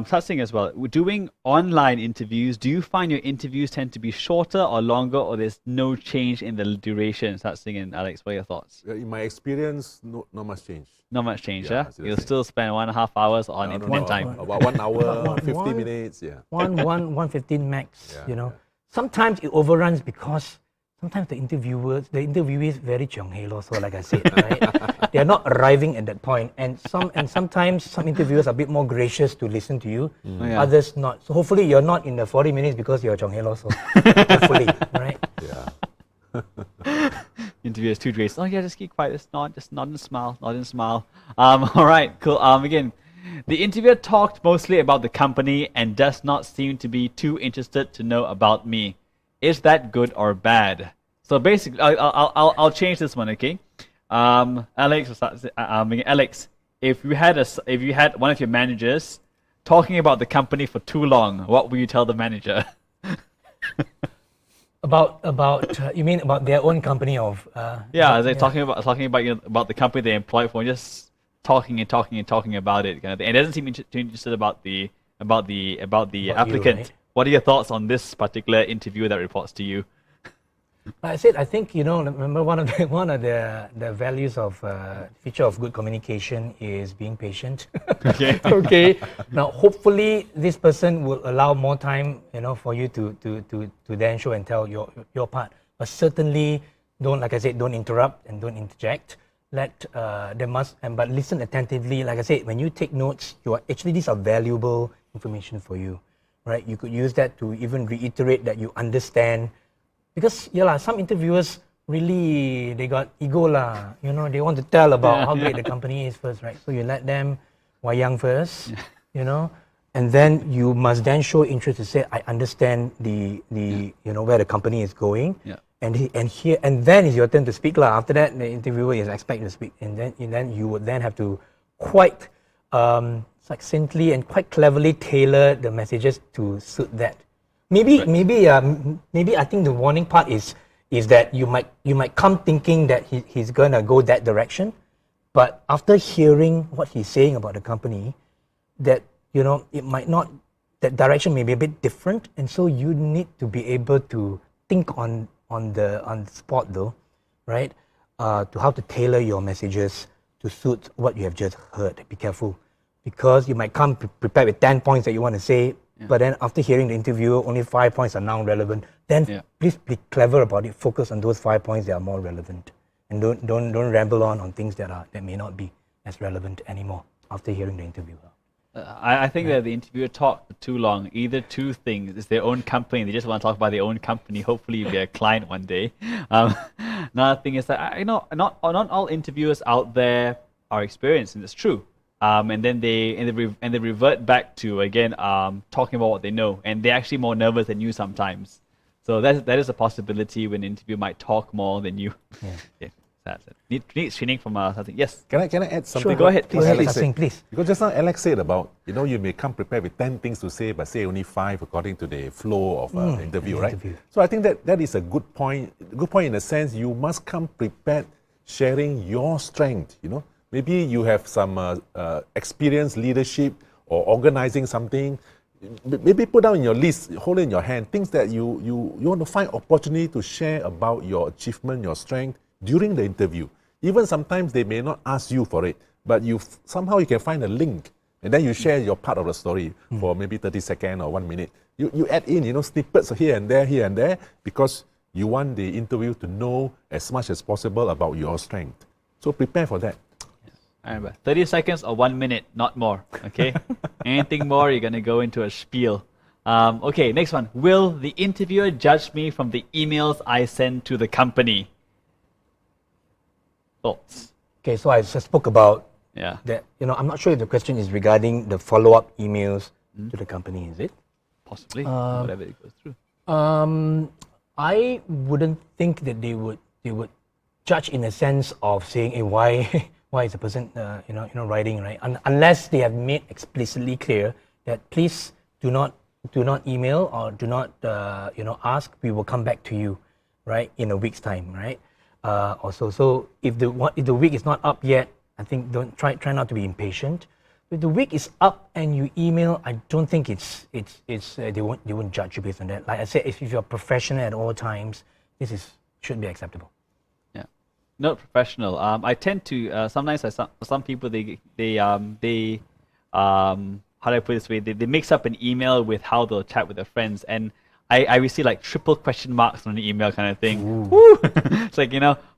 starting as well, doing online interviews, do you find your interviews tend to be shorter or longer, or there's no change in the duration? Starting and Alex, what are your thoughts? In my experience, not much change. Not much change, Yeah, yeah? it's the You'll same. still spend 1.5 hours on internet time. About 1 hour, About 50 one- minutes, yeah. 1:15 max, Yeah, you know. yeah. Sometimes it overruns because sometimes the interviewee is very chiong-hei lor, so like I said, right? They're not arriving at that point, and sometimes some interviewers are a bit more gracious to listen to you, Yeah. others not. So hopefully you're not in the 40 minutes because you're chiong-hei lor, so hopefully, right? Yeah. Interviewers too gracious. Oh yeah, just keep quiet. Just nod and smile. All right, cool. Again, the interviewer talked mostly about the company and does not seem to be too interested to know about me. Is that good or bad? So basically, I'll change this one, okay? Alex, if you had one of your managers talking about the company for too long, what will you tell the manager? About you mean about their own company of? Yeah, they're talking about about the company they employ for, just talking about it kind of thing. And it doesn't seem too interested about the applicant. right? What are your thoughts on this particular interviewer that reports to you? I said, I think, remember one of the values of feature of good communication is being patient. Okay. Okay. Now, hopefully, this person will allow more time, for you to then show and tell your part. But certainly, don't interrupt and don't interject. But listen attentively. Like I said, when you take notes, these are valuable information for you, right? You could use that to even reiterate that you understand. Because some interviewers really, they got ego lah. They want to tell about how great the company is first, right? So you let them wayang first, and then you must then show interest to say, I understand the where the company is going. Yeah. And then it's your turn to speak lah. After that, the interviewer is expected to speak, and then you would then have to quite succinctly and quite cleverly tailor the messages to suit that. Maybe I think the warning part is that you might come thinking that he's gonna go that direction, but after hearing what he's saying about the company, that it might not, that direction may be a bit different, and so you need to be able to think on the spot though, right? To how to tailor your messages to suit what you have just heard. Be careful, because you might come prepared with 10 points that you want to say. But then after hearing the interview, only 5 points are now relevant. Then please be clever about it. Focus on those 5 points that are more relevant, and don't ramble on things that may not be as relevant anymore after hearing the interview. I think that the interviewer talked for too long. Either two things: it's their own company, they just want to talk about their own company. Hopefully, you'll be a client one day. Another thing is that not all interviewers out there are experienced, and it's true. And then they revert back to again talking about what they know, and they're actually more nervous than you sometimes. So that is a possibility when an interview might talk more than you. Yeah. That's it. Need training from something. Yes. Can I add something? Sure. Go ahead, please. Alex said? Please. Because just now Alex said about, you may come prepared with 10 things to say, but say only 5 according to the flow of the interview, right? So I think that is a good point. Good point in the sense you must come prepared, sharing your strength. Maybe you have some experience, leadership, or organizing something. Maybe put down in your list, hold it in your hand, things that you want to find opportunity to share about your achievement, your strength during the interview. Even sometimes they may not ask you for it, but somehow you can find a link, and then you share your part of the story for maybe 30 seconds or 1 minute. You add in, snippets here and there, because you want the interview to know as much as possible about your strength. So prepare for that. I remember 30 seconds or 1 minute, not more. Okay. Anything more, you're gonna go into a spiel. Okay, next one. Will the interviewer judge me from the emails I send to the company? Thoughts? Okay, so I just spoke about Yeah. that. I'm not sure if the question is regarding the follow-up emails to the company. Is it? Possibly. Whatever it goes through. I wouldn't think that they would judge in a sense of saying, hey, why is the person writing, right? Unless they have made explicitly clear that please do not email or do not ask. We will come back to you, right, in a week's time, right? also. So if the week is not up yet, I think don't try not to be impatient. If the week is up and you email, I don't think it's they won't judge you based on that. Like I said, if you're professional at all times, should be acceptable. Yeah, not professional. I tend to sometimes some people they how do I put it this way? They mix up an email with how they'll chat with their friends, and I receive like triple question marks on the email kind of thing. Woo! It's like,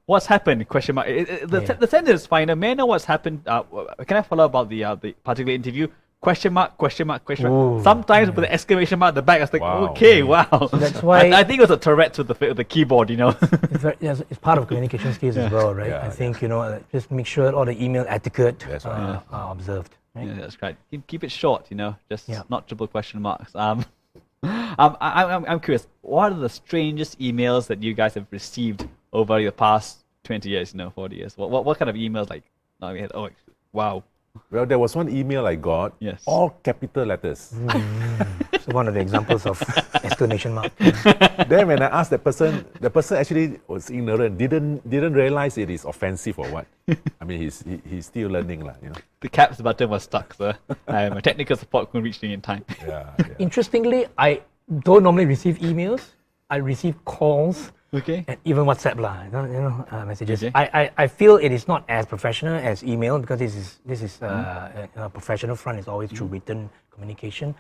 what's happened? Question mark. The sentence is fine. May I know what's happened? Can I follow about the particular interview? Question mark, question mark, question mark. Sometimes with the exclamation mark at the back, I was like, okay, wow. So that's why I think it was a Tourette's with the keyboard, it's part of communication skills as well, right? I think just make sure all the email etiquette are observed. Right? Yeah, that's right. Keep it short, just not triple question marks. I'm curious. What are the strangest emails that you guys have received over the past 20 years, 40 years? What kind of emails wow. Well, there was one email I got, all capital letters. So one of the examples of exclamation mark. Then when I asked the person actually was ignorant, didn't realize it is offensive or what. I mean, he's still learning, The caps button was stuck, sir. My technical support couldn't reach me in time. Interestingly, I don't normally receive emails. I receive calls. Okay. And even WhatsApp messages. Okay. I feel it is not as professional as email because this is professional front is always through written communication.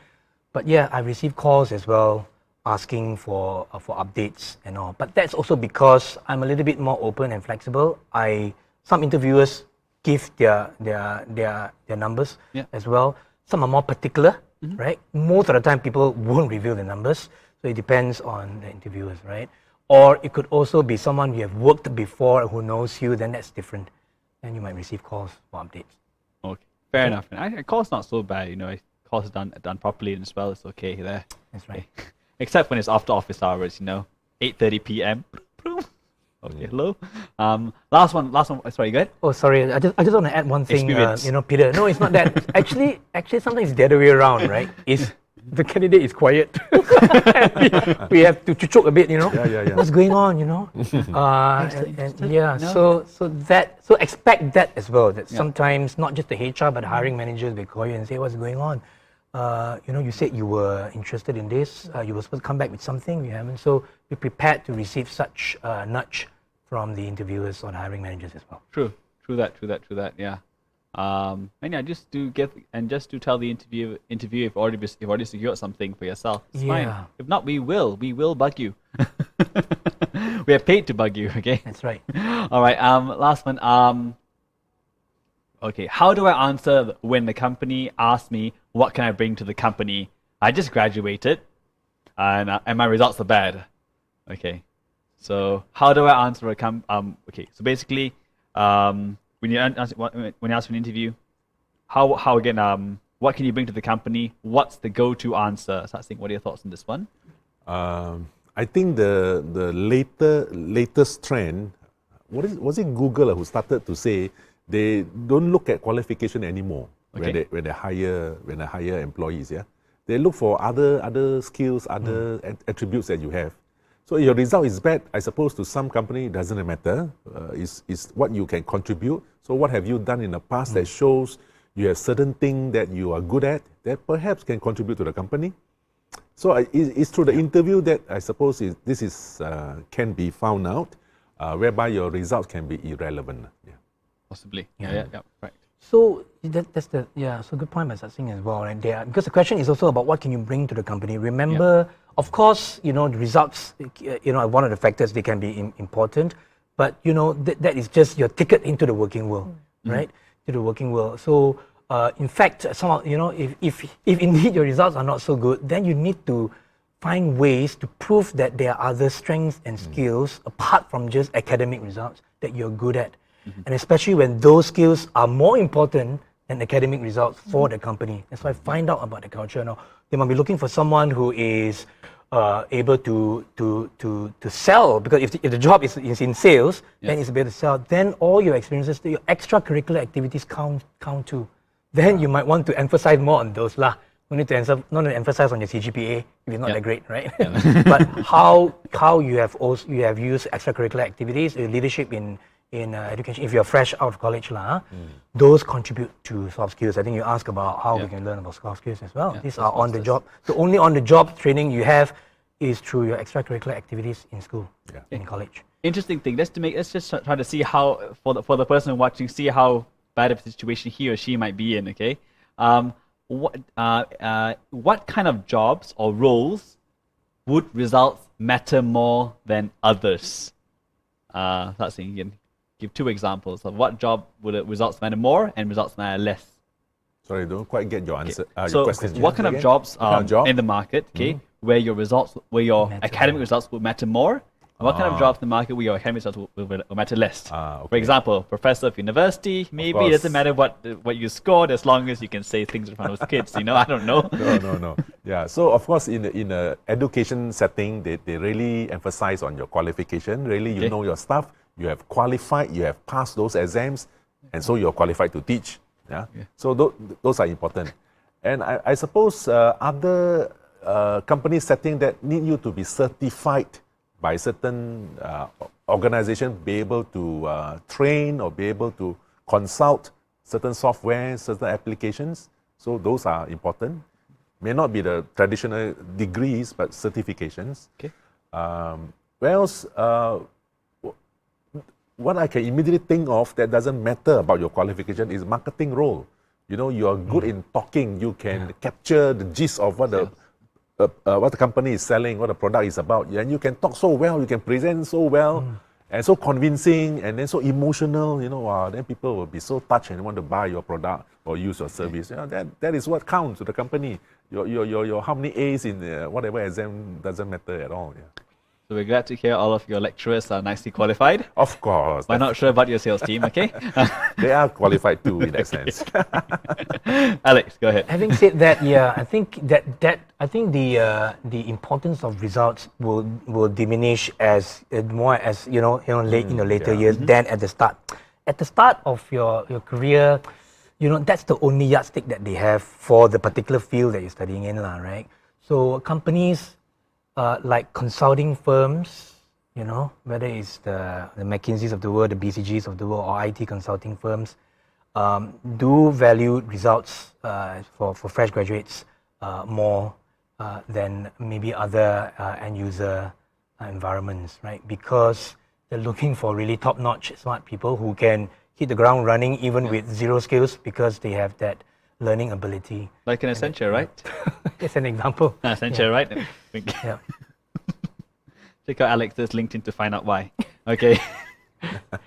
But yeah, I receive calls as well asking for updates and all. But that's also because I'm a little bit more open and flexible. Some interviewers give their numbers as well. Some are more particular, right? Most of the time people won't reveal the numbers. So it depends on the interviewers, right? Or it could also be someone you have worked before who knows you, then that's different. Then you might receive calls for updates. Okay, fair enough. A call's not so bad, Calls done properly and as well, it's okay there. That's right. Except when it's after office hours, 8:30 p.m. Okay, hello. Last one. Sorry, go ahead. Oh, sorry. I just want to add one thing. Peter. No, it's not that. actually, sometimes it's the other way around, right? The candidate is quiet. we have to choke a bit, What's going on, So expect that as well. That sometimes not just the HR but the hiring managers will call you and say, "What's going on? You said you were interested in this. You were supposed to come back with something. We haven't. So be prepared to receive such nudge from the interviewers or the hiring managers as well." True that. Yeah. And just to tell the interviewer if you've already secured something for yourself. It's fine. If not, we will bug you. We are paid to bug you. Okay. That's right. All right. Last one. Okay. How do I answer when the company asks me what can I bring to the company? I just graduated, and my results are bad. Okay. So how do I answer okay. So basically, when you ask for an interview, how again? What can you bring to the company? What's the go-to answer? Satsing, what are your thoughts on this one? I think the latest trend, was it Google who started to say they don't look at qualification anymore when they hire employees. Yeah, they look for other skills, other attributes that you have. So your result is bad, I suppose to some company it doesn't matter. It's what you can contribute. So what have you done in the past that shows you have certain things that you are good at that perhaps can contribute to the company? So it's through the interview that I suppose this can be found out, whereby your results can be irrelevant. Yeah. Possibly. Yeah, right. So that's so good point by Satsing as well, right? Because the question is also about what can you bring to the company. Remember, of course, the results, are one of the factors. They can be important, but that is just your ticket into the working world, right? To the working world. So in fact, if indeed your results are not so good, then you need to find ways to prove that there are other strengths and skills apart from just academic results that you're good at. And especially when those skills are more important than academic results for the company. That's why find out about the culture. Now, they might be looking for someone who is able to sell, because if the job is in sales, then it's able to sell. Then all your experiences, your extracurricular activities count too. Then you might want to emphasize more on those lah. we need to not to emphasize on your CGPA if it's not that great, right? But how you have used extracurricular activities, leadership in education. If you're fresh out of college, those contribute to soft skills. I think you ask about how we can learn about soft skills as well. These are on the job. The only on the job training you have is through your extracurricular activities in school, in college. Interesting thing. Let's just try to see how for the person watching, see how bad of a situation he or she might be in. Okay, what kind of jobs or roles would results matter more than others? That's saying you can give 2 examples of what job would results matter more and results matter less. Sorry, don't quite get your answer. Your So, question. what kind of jobs in the market? Okay, where your Matter academic more. results would matter more. And what kind of jobs in the market where your academic results will matter less? Okay. For example, professor of university, maybe it doesn't matter what you scored as long as you can say things in front of kids. I don't know. No. Yeah. So of course, in a education setting, they really emphasize on your qualification. Really, you know your stuff. You have qualified. You have passed those exams, and so you're qualified to teach. Yeah. So those are important. And I suppose other company setting that need you to be certified by certain organization, be able to train or be able to consult certain software, certain applications. So those are important. May not be the traditional degrees, but certifications. Okay. Where else? What I can immediately think of that doesn't matter about your qualification is marketing role. You are good in talking. You can capture the gist of what the company is selling, what the product is about, and you can talk so well, you can present so well, and so convincing, and then so emotional. Then people will be so touched and want to buy your product or use your service. That is what counts to the company. Your how many A's in whatever exam doesn't matter at all. Yeah. So we're glad to hear all of your lecturers are nicely qualified. Of course. We're not sure about your sales team, okay? They are qualified too in that sense. Alex, go ahead. Having said that, I think the importance of results will diminish as more as late in the later years than at the start. At the start of your career, that's the only yardstick that they have for the particular field that you're studying in, right? So companies like consulting firms, whether it's the McKinseys of the world, the BCGs of the world, or IT consulting firms, do value results for fresh graduates more than maybe other end user environments, right? Because they're looking for really top-notch smart people who can hit the ground running even with 0 skills because they have that learning ability. Like an Accenture, right? It's an example. Accenture, right? Yeah. Check out Alex's LinkedIn to find out why. Okay.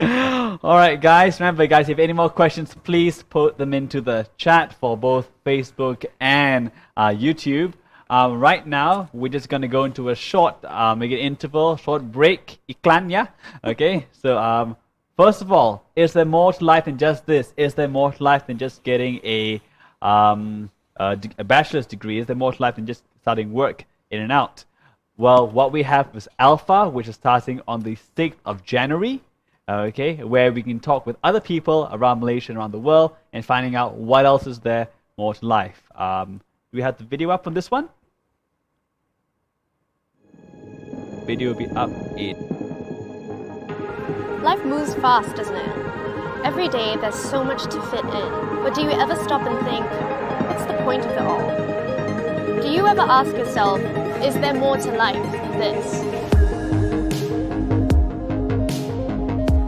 All right, guys. Remember, guys, if any more questions, please put them into the chat for both Facebook and YouTube. Right now, we're just going to go into a short, maybe interval, short break. Iklan, yeah? Okay. So, first of all, is there more to life than just this? Is there more to life than just getting a bachelor's degree? Is there more to life than just starting work in and out? Well, what we have is Alpha, which is starting on the 6th of January, okay, where we can talk with other people around Malaysia and around the world and finding out what else is there more to life. Do we have the video up on this one? Video will be up in... Life moves fast, doesn't it? Every day there's so much to fit in, but do you ever stop and think, what's the point of it all? Do you ever ask yourself, is there more to life than this?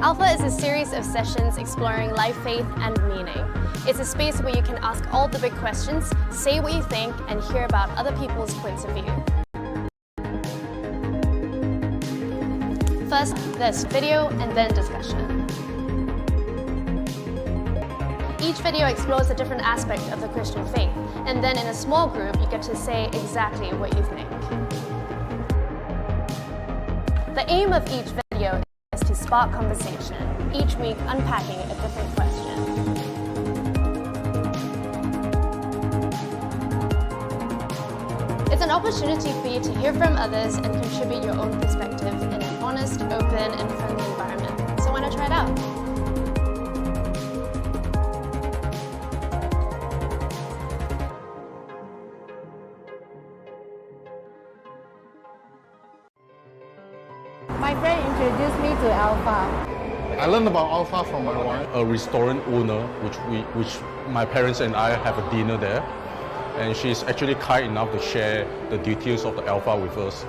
Alpha is a series of sessions exploring life, faith, and meaning. It's a space where you can ask all the big questions, say what you think, and hear about other people's points of view. First, there's video and then discussion. Each video explores a different aspect of the Christian faith, and then in a small group, you get to say exactly what you think. The aim of each video is to spark conversation, each week unpacking a different question. It's an opportunity for you to hear from others and contribute your own perspective in an honest, open, and friendly environment. So why not try it out? My friend introduced me to Alpha. I learned about Alpha from my wife. A restaurant owner, which my parents and I have a dinner there, and she's actually kind enough to share the details of the Alpha with us.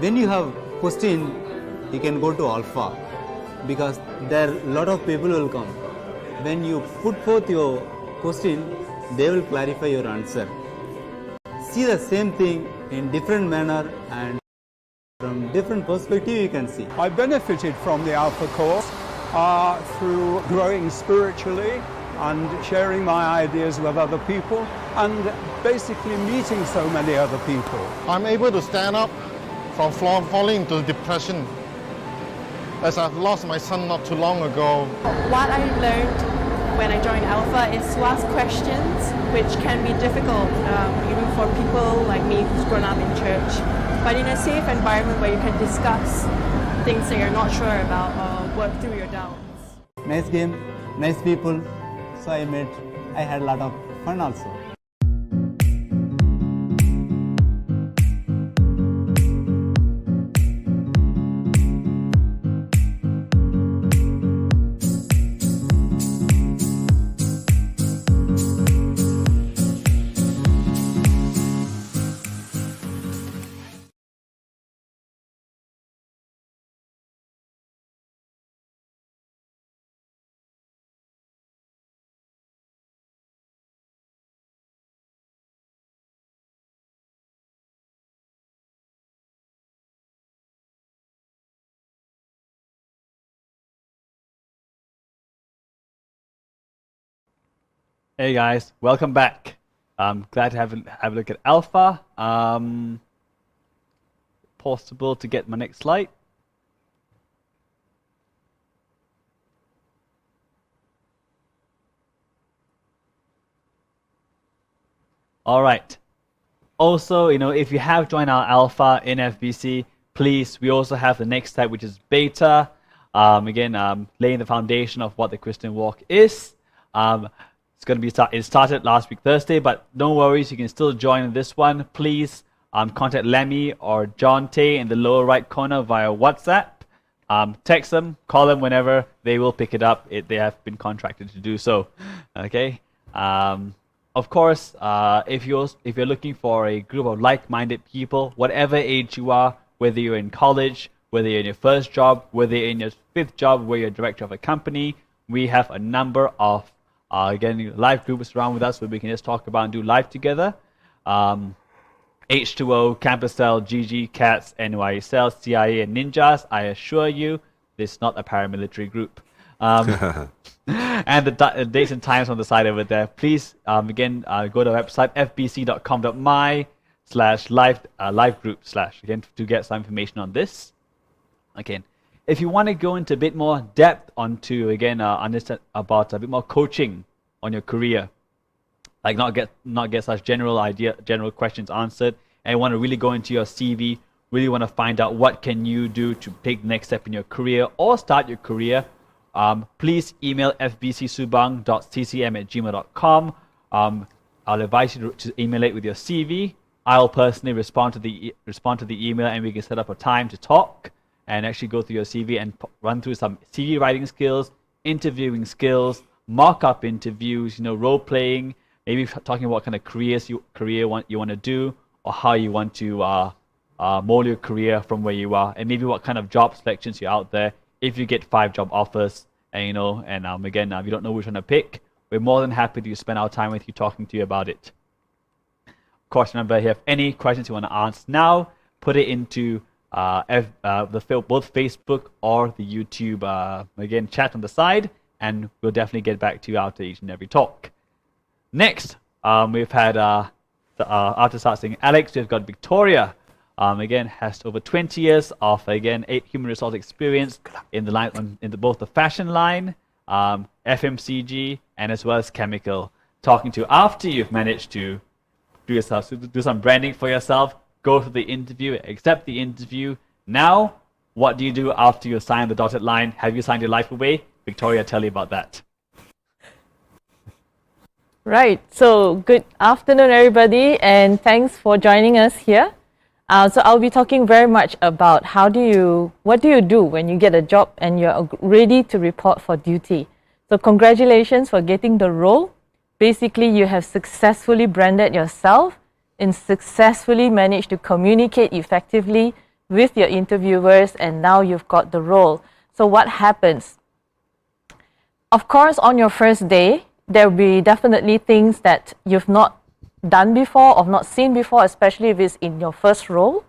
When you have question, you can go to Alpha because there a lot of people will come. When you put forth your question, they will clarify your answer. See the same thing in different manner and from different perspective you can see. I benefited from the Alpha course through growing spiritually and sharing my ideas with other people and basically meeting so many other people. I'm able to stand up from falling into depression, as I've lost my son not too long ago. What I learned when I joined Alpha is to ask questions, which can be difficult, even for people like me who's grown up in church. But in a safe environment where you can discuss things that you're not sure about or work through your doubts. Nice game, nice people. So I had a lot of fun also. Hey guys, welcome back. I'm glad to have a look at Alpha. Possible to get my next slide. All right. Also, if you have joined our Alpha in FBC, please, we also have the next step, which is Beta. Laying the foundation of what the Christian walk is. It's going to be it started last week Thursday, but no worries, you can still join this one. Please contact Lemmy or John Tay in the lower right corner via WhatsApp. Text them, call them whenever, they will pick it up. They have been contracted to do so. Okay. Of course, if you're looking for a group of like-minded people, whatever age you are, whether you're in college, whether you're in your first job, whether you're in your fifth job, where you're a director of a company, we have a number of live groups around with us where we can just talk about and do live together. H2O, Campus Cell, GG, CATS, NYSL, CIA, and Ninjas. I assure you, this is not a paramilitary group. And the dates and times on the side over there. Please, go to our website, fbc.com.my/live group/ to get some information on this. Again, if you want to go into a bit more depth onto, understand about a bit more coaching on your career, like not get such general questions answered, and you want to really go into your CV, really want to find out what can you do to take the next step in your career or start your career, please email fbcsubang.ccm@gmail.com. I'll advise you to email it with your CV. I'll personally respond to the email, and we can set up a time to talk and actually go through your CV and run through some CV writing skills, interviewing skills, mock-up interviews, role playing, maybe talking about what kind of career you want to do, or how you want to mold your career from where you are, and maybe what kind of job selections you're out there. If you get 5 job offers, and if you don't know which one to pick, we're more than happy to spend our time with you, talking to you about it. Of course, remember, if you have any questions you want to ask now, put it into both Facebook or the YouTube chat on the side, and we'll definitely get back to you after each and every talk. Next, we've had after starting Alex, we've got Victoria. Has over 20 years of human resource experience in the line both the fashion line, FMCG, and as well as chemical. Talking to after you've managed to do some branding for yourself, go through the interview, accept the interview. Now, what do you do after you sign the dotted line? Have you signed your life away? Victoria, tell you about that. Right, so good afternoon everybody, and thanks for joining us here. So I'll be talking very much about what do you do when you get a job and you're ready to report for duty. So congratulations for getting the role. Basically, you have successfully branded yourself and successfully managed to communicate effectively with your interviewers, and now you've got the role. So what happens? Of course, on your first day, there will be definitely things that you've not done before or not seen before, especially if it's in your first role.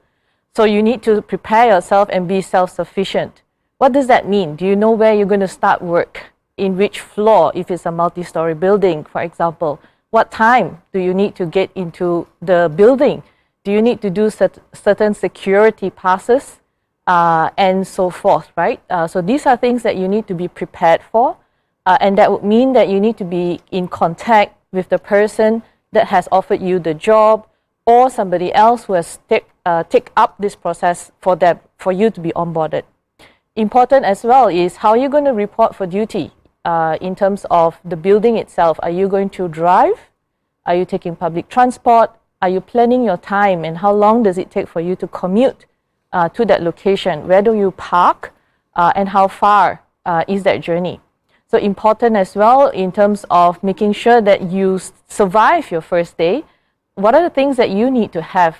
So you need to prepare yourself and be self-sufficient. What does that mean? Do you know where you're going to start work? In which floor, if it's a multi-story building, for example? What time do you need to get into the building? Do you need to do certain security passes and so forth, right? So these are things that you need to be prepared for, and that would mean that you need to be in contact with the person that has offered you the job, or somebody else who has take up this process for you to be onboarded. Important as well is how you're going to report for duty in terms of the building itself. Are you going to drive? Are you taking public transport? Are you planning your time, and how long does it take for you to commute to that location? Where do you park, and how far is that journey? So important as well in terms of making sure that you survive your first day. What are the things that you need to have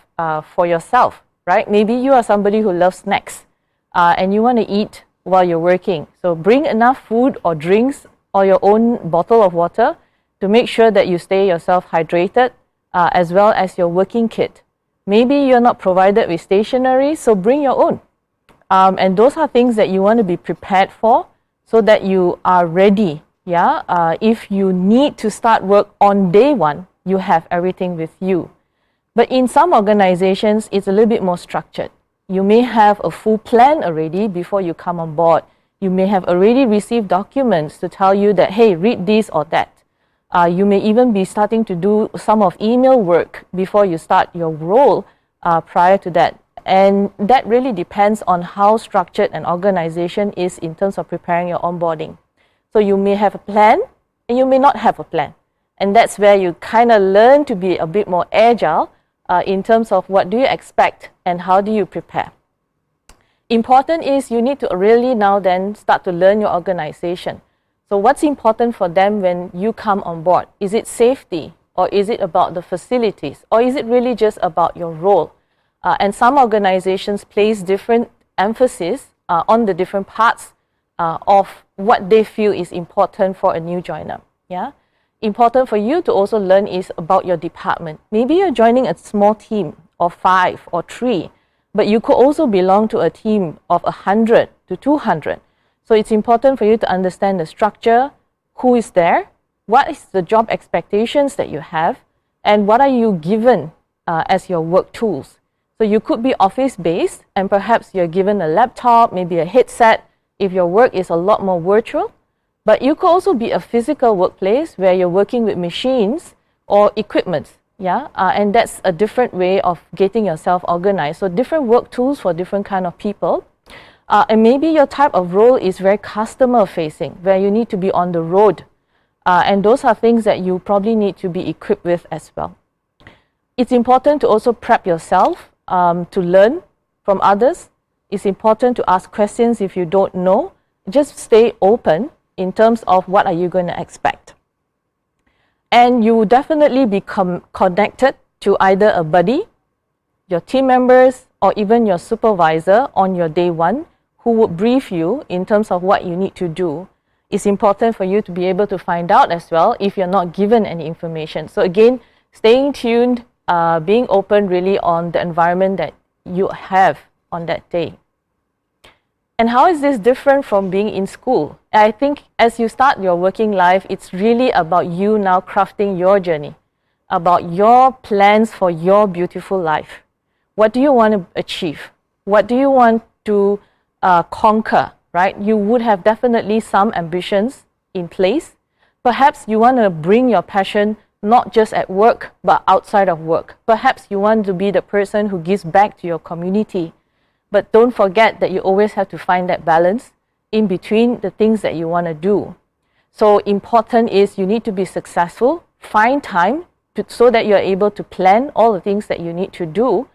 for yourself, right? Maybe you are somebody who loves snacks and you want to eat while you're working. So bring enough food or drinks or your own bottle of water to make sure that you stay yourself hydrated, as well as your working kit. Maybe you're not provided with stationery, so bring your own. And those are things that you want to be prepared for, so that you are ready. If you need to start work on day one, you have everything with you. But in some organizations, it's a little bit more structured. You may have a full plan already before you come on board. You may have already received documents to tell you that, hey, read this or that. You may even be starting to do some of email work before you start your role prior to that. And that really depends on how structured an organization is in terms of preparing your onboarding. So you may have a plan and you may not have a plan. And that's where you kind of learn to be a bit more agile in terms of what do you expect and how do you prepare. Important is you need to really now then start to learn your organization. So what's important for them when you come on board? Is it safety, or is it about the facilities, or is it really just about your role? And some organizations place different emphasis on the different parts of what they feel is important for a new joiner. Important for you to also learn is about your department. Maybe you're joining a small team of 5 or 3, but you could also belong to a team of 100 to 200. So it's important for you to understand the structure, who is there, what is the job expectations that you have, and what are you given as your work tools. So you could be office-based, and perhaps you're given a laptop, maybe a headset, if your work is a lot more virtual. But you could also be a physical workplace where you're working with machines or equipment. And that's a different way of getting yourself organized. So different work tools for different kind of people. And maybe your type of role is very customer-facing, where you need to be on the road. And those are things that you probably need to be equipped with as well. It's important to also prep yourself to learn from others. It's important to ask questions if you don't know. Just stay open in terms of what are you going to expect. And you will definitely be connected to either a buddy, your team members, or even your supervisor on your day one, who would brief you in terms of what you need to do. It's important for you to be able to find out as well if you're not given any information. So again, staying tuned, being open really on the environment that you have on that day. And how is this different from being in school? I think as you start your working life, it's really about you now crafting your journey, about your plans for your beautiful life. What do you want to achieve? What do you want to conquer, right? You would have definitely some ambitions in place. Perhaps you want to bring your passion not just at work, but outside of work. Perhaps you want to be the person who gives back to your community. But don't forget that you always have to find that balance in between the things that you want to do. So important is you need to be successful, find time so that you're able to plan all the things that you need to do.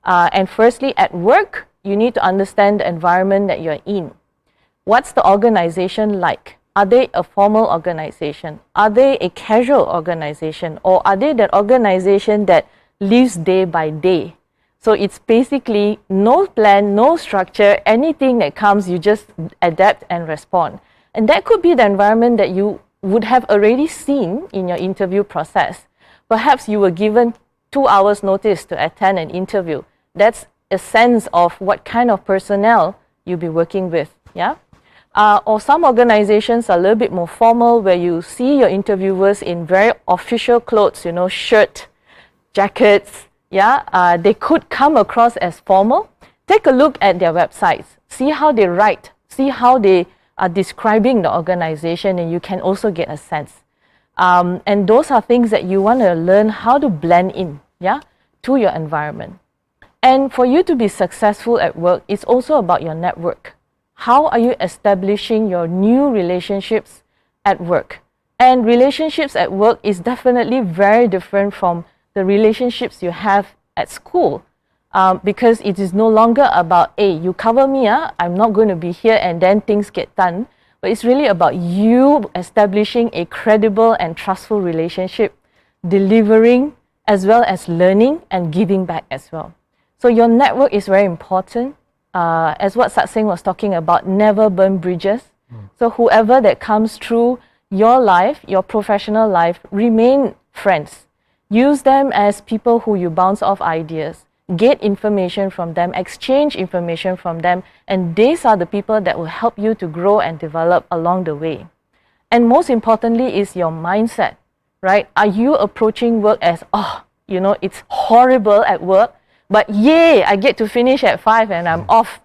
And firstly, at work, you need to understand the environment that you're in. What's the organization like? Are they a formal organization? Are they a casual organization? Or are they that organization that lives day by day? So it's basically no plan, no structure, anything that comes, you just adapt and respond. And that could be the environment that you would have already seen in your interview process. Perhaps you were given 2 hours notice to attend an interview. That's a sense of what kind of personnel you'll be working with, yeah? Or some organizations are a little bit more formal, where you see your interviewers in very official clothes, you know, shirt, jackets, yeah? They could come across as formal. Take a look at their websites. See how they write. See how they are describing the organization, and you can also get a sense. And those are things that you want to learn how to blend in, yeah, to your environment. And for you to be successful at work, it's also about your network. How are you establishing your new relationships at work? And relationships at work is definitely very different from the relationships you have at school, because it is no longer about, hey, you cover me, I'm not going to be here, and then things get done. But it's really about you establishing a credible and trustful relationship, delivering as well as learning and giving back as well. So your network is very important. As what Satsing was talking about, never burn bridges. So whoever that comes through your life, your professional life, remain friends. Use them as people who you bounce off ideas, get information from them, exchange information from them, and these are the people that will help you to grow and develop along the way. And most importantly is your mindset, right? Are you approaching work as, oh, you know, it's horrible at work, but yay, I get to finish at 5 and I'm off?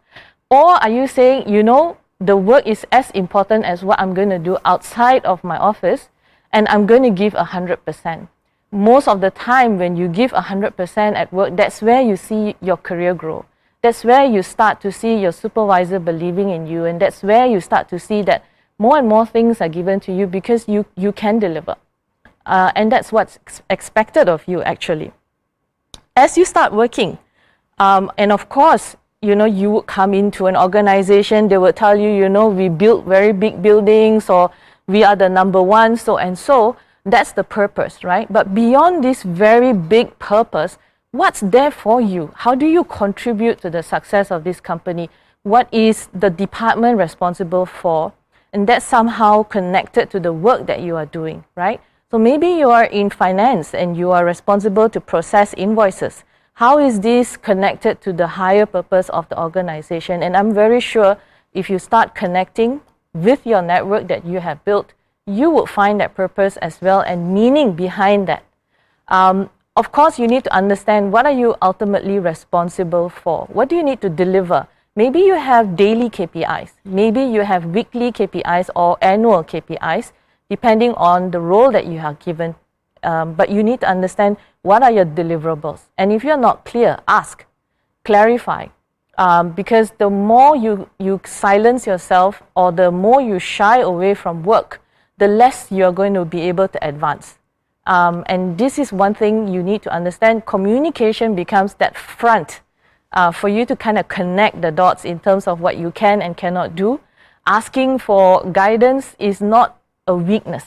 Or are you saying, you know, the work is as important as what I'm going to do outside of my office, and I'm going to give 100%. Most of the time when you give 100% at work, that's where you see your career grow. That's where you start to see your supervisor believing in you, and that's where you start to see that more and more things are given to you because you can deliver. And that's what's expected of you actually. As you start working, and of course, you know, you would come into an organization, they would tell you, you know, we build very big buildings, or we are the number one, so and so. That's the purpose, right? But beyond this very big purpose, what's there for you? How do you contribute to the success of this company? What is the department responsible for? And that's somehow connected to the work that you are doing, right? So maybe you are in finance and you are responsible to process invoices. How is this connected to the higher purpose of the organization? And I'm very sure if you start connecting with your network that you have built, you will find that purpose as well and meaning behind that. Of course, you need to understand, what are you ultimately responsible for? What do you need to deliver? Maybe you have daily KPIs. Maybe you have weekly KPIs or annual KPIs, depending on the role that you are given. But you need to understand, what are your deliverables? And if you're not clear, ask, clarify. Because the more you silence yourself, or the more you shy away from work, the less you're going to be able to advance. And this is one thing you need to understand. Communication becomes that front for you to kind of connect the dots in terms of what you can and cannot do. Asking for guidance is not a weakness,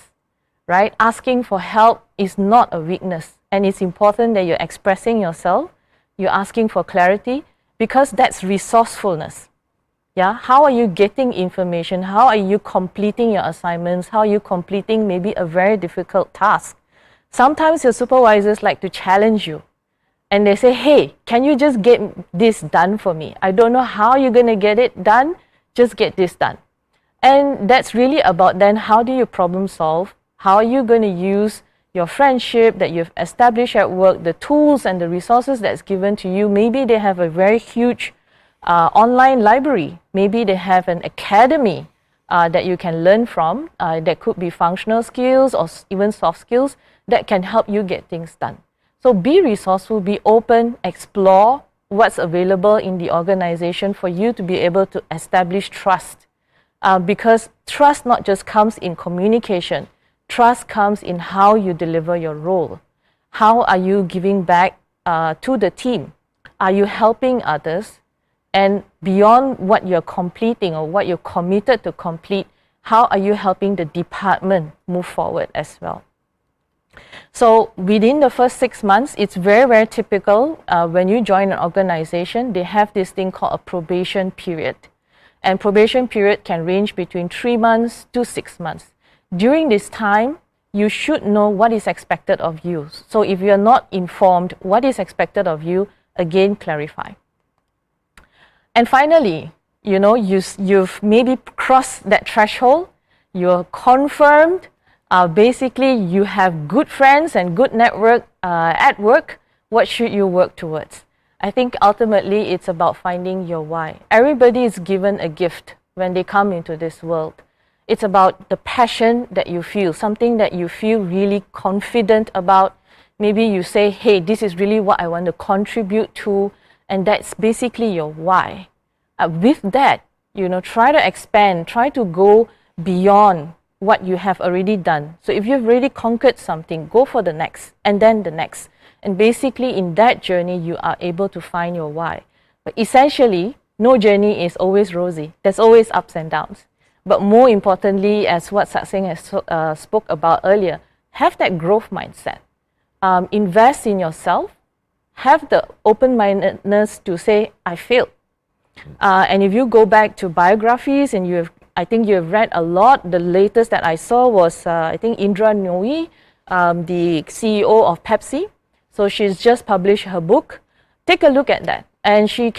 right? Asking for help is not a weakness. And it's important that you're expressing yourself, you're asking for clarity, because that's resourcefulness. Yeah, how are you getting information? How are you completing your assignments? How are you completing maybe a very difficult task? Sometimes your supervisors like to challenge you, and they say, hey, can you just get this done for me? I don't know how you're going to get it done, just get this done. And that's really about then, how do you problem solve? How are you going to use your friendship that you've established at work, the tools and the resources that's given to you? Maybe they have a very huge online library. Maybe they have an academy that you can learn from. That could be functional skills or even soft skills that can help you get things done. So be resourceful, be open, explore what's available in the organization for you to be able to establish trust. Because trust not just comes in communication, trust comes in how you deliver your role. How are you giving back to the team? Are you helping others? And beyond what you're completing or what you're committed to complete, how are you helping the department move forward as well? So within the first 6 months, it's very, very typical when you join an organization, they have this thing called a probation period. And probation period can range between 3 months to 6 months. During this time, you should know what is expected of you. So if you are not informed what is expected of you, again, clarify. And finally, you know, you've maybe crossed that threshold, you're confirmed, basically you have good friends and good network at work. What should you work towards? I think ultimately it's about finding your why. Everybody is given a gift when they come into this world. It's about the passion that you feel, something that you feel really confident about. Maybe you say, hey, this is really what I want to contribute to, and that's basically your why. With that, you know, try to expand, try to go beyond what you have already done. So if you've already conquered something, go for the next, and then the next. And basically in that journey, you are able to find your why. But essentially, no journey is always rosy. There's always ups and downs. But more importantly, as what Satsang has spoke about earlier, have that growth mindset. Invest in yourself. Have the open-mindedness to say, I failed. And if you go back to biographies, and I think you have read a lot. The latest that I saw was, I think, Indra Nooyi, the CEO of Pepsi. So she's just published her book. Take a look at that. And she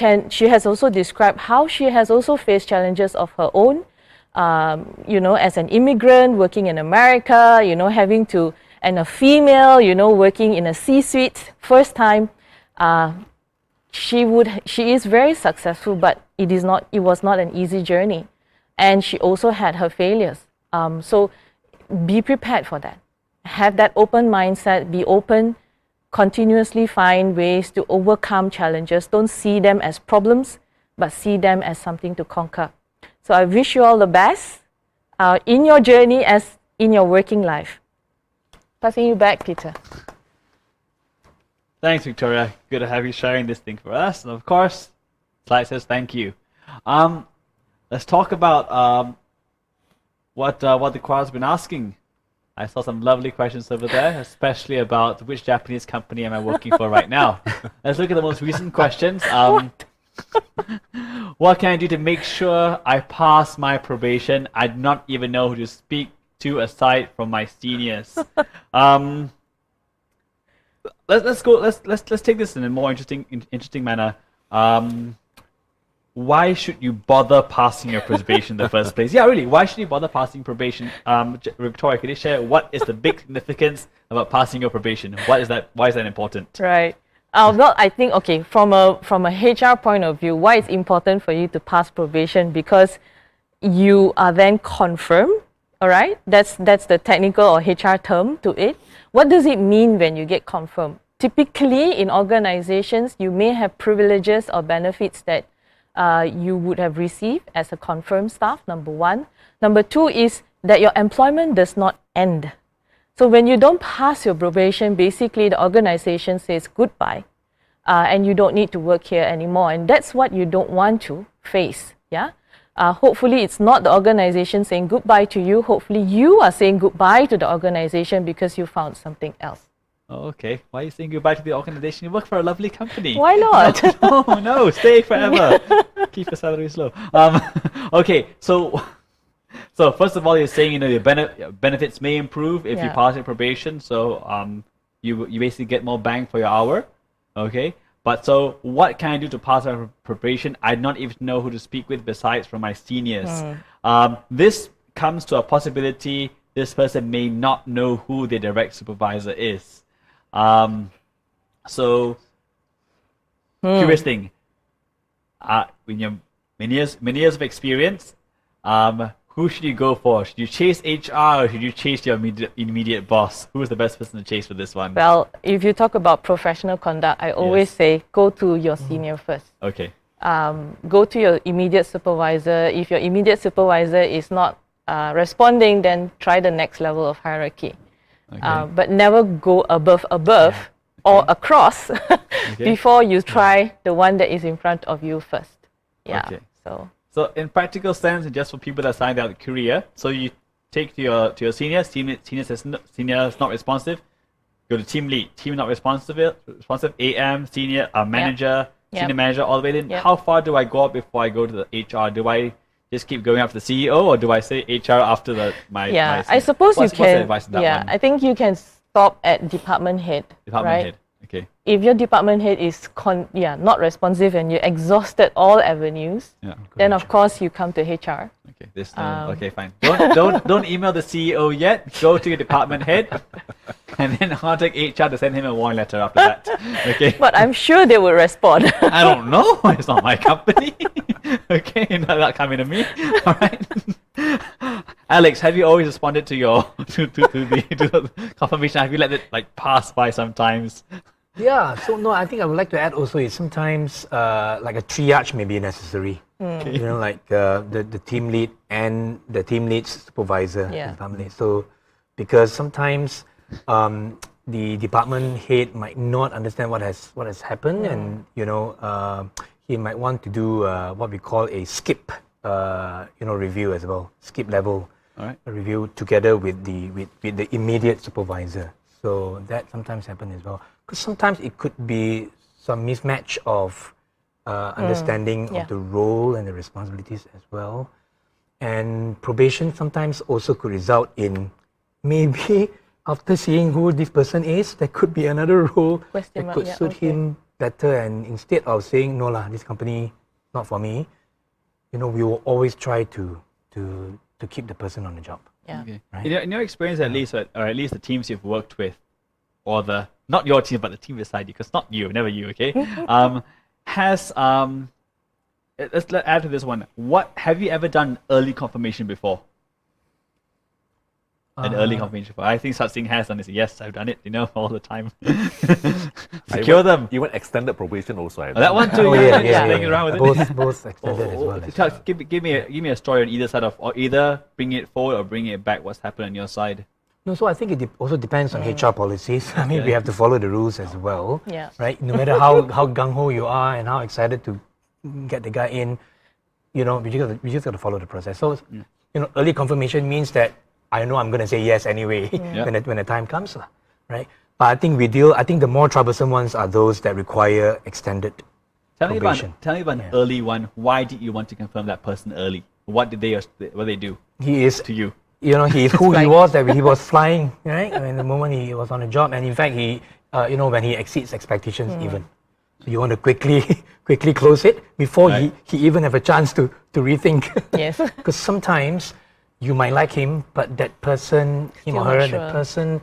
has also described how she has also faced challenges of her own, you know, as an immigrant working in America, you know, and a female, you know, working in a C-suite, first time. She is very successful, but it was not an easy journey. And she also had her failures. So be prepared for that. Have that open mindset, be open, continuously find ways to overcome challenges. Don't see them as problems, but see them as something to conquer. So I wish you all the best in your journey as in your working life. Passing you back, Peter. Thanks, Victoria. Good to have you sharing this thing for us. And of course, slide says thank you. Let's talk about what the crowd's been asking. I saw some lovely questions over there, especially about which Japanese company am I working for right now. Let's look at the most recent questions. What can I do to make sure I pass my probation? I do not even know who to speak to aside from my seniors. Let's take this in a more interesting manner. Why should you bother passing your probation in the first place? Yeah, really. Why should you bother passing probation? Victoria, could you share what is the big significance about passing your probation? Why is that important? Right. Well, I think from a HR point of view, why it's important for you to pass probation, because you are then confirmed. All right. That's the technical or HR term to it. What does it mean when you get confirmed? Typically, in organizations, you may have privileges or benefits that you would have received as a confirmed staff, number one. Number two is that your employment does not end. So when you don't pass your probation, basically the organization says goodbye and you don't need to work here anymore. And that's what you don't want to face. Yeah. Hopefully it's not the organization saying goodbye to you. Hopefully you are saying goodbye to the organization because you found something else. Okay, why are you saying goodbye to the organization? You work for a lovely company. Why not? No, stay forever. Keep your salary low. Okay, so first of all, you're saying your benefits may improve if you pass your probation. So you basically get more bang for your hour. Okay, but so what can I do to pass my probation? I don't even know who to speak with besides from my seniors. This comes to a possibility. This person may not know who their direct supervisor is. Curious thing. When you have many years of experience, who should you go for? Should you chase HR or should you chase your immediate boss? Who is the best person to chase for this one? Well, if you talk about professional conduct, I always say go to your senior first. Okay. Go to your immediate supervisor. If your immediate supervisor is not responding, then try the next level of hierarchy. Okay. But never go above or across before you try the one that is in front of you first. Yeah. Okay. So in practical sense, and just for people that signed out the career, so you take to your senior says senior is not responsive, go to team lead, team not responsive, AM, senior, manager, senior manager, all the way in. How far do I go up before I go to the HR? Do I just keep going after the CEO, or do I say HR after my I suppose what's you can. the advice on that one? I think you can stop at department head. Department head. Okay. If your department head is not responsive and you exhausted all avenues, then of course you come to HR. Okay, okay, fine. Don't email the CEO yet. Go to your department head, and then contact HR to send him a warning letter after that. Okay. But I'm sure they will respond. I don't know. It's not my company. Okay, not coming to me. All right. Alex, have you always responded to your to the confirmation? Have you let it pass by sometimes? Yeah, so no, I think I would like to add also is sometimes like a triage may be necessary. You know, like the team lead and the team lead's supervisor. So because sometimes the department head might not understand what has happened, and you know he might want to do what we call a skip review as well, skip level review together with the immediate supervisor. So that sometimes happens as well. Because sometimes it could be some mismatch of understanding of the role and the responsibilities as well. And probation sometimes also could result in maybe after seeing who this person is, there could be another role that could suit him better. And instead of saying, no lah, this company not for me, you know, we will always try to keep the person on the job. Yeah. Okay. Right? In your experience, at least, or at least the teams you've worked with, or not your team, but the team beside you, because not you, never you, okay? Let's add to this one. What have you ever done early confirmation before? An early confirmation before. I think such thing has done this. Yes, I've done it, you know, all the time. Secure them. Even extended probation also. I've That one too. Playing around with it. Both extended as well. Give me a story on either side of, or either bring it forward or bring it back. What's happened on your side? No, so I think it also depends on HR policies. I mean, we have to follow the rules as well, right? No matter how gung-ho you are and how excited to get the guy in, you know, we just got to follow the process. So, you know, early confirmation means that I know I'm going to say yes anyway when the time comes, right? But I think the more troublesome ones are those that require extended probation. Tell me about an early one. Why did you want to confirm that person early? What did they do? He is to you. You know, he is who he was, that he was flying, right? I mean, the moment he was on the job, and in fact, he, when he exceeds expectations even. So you want to quickly close it before he even have a chance to rethink. Yes. Because sometimes you might like him, but that person, him or her, that person,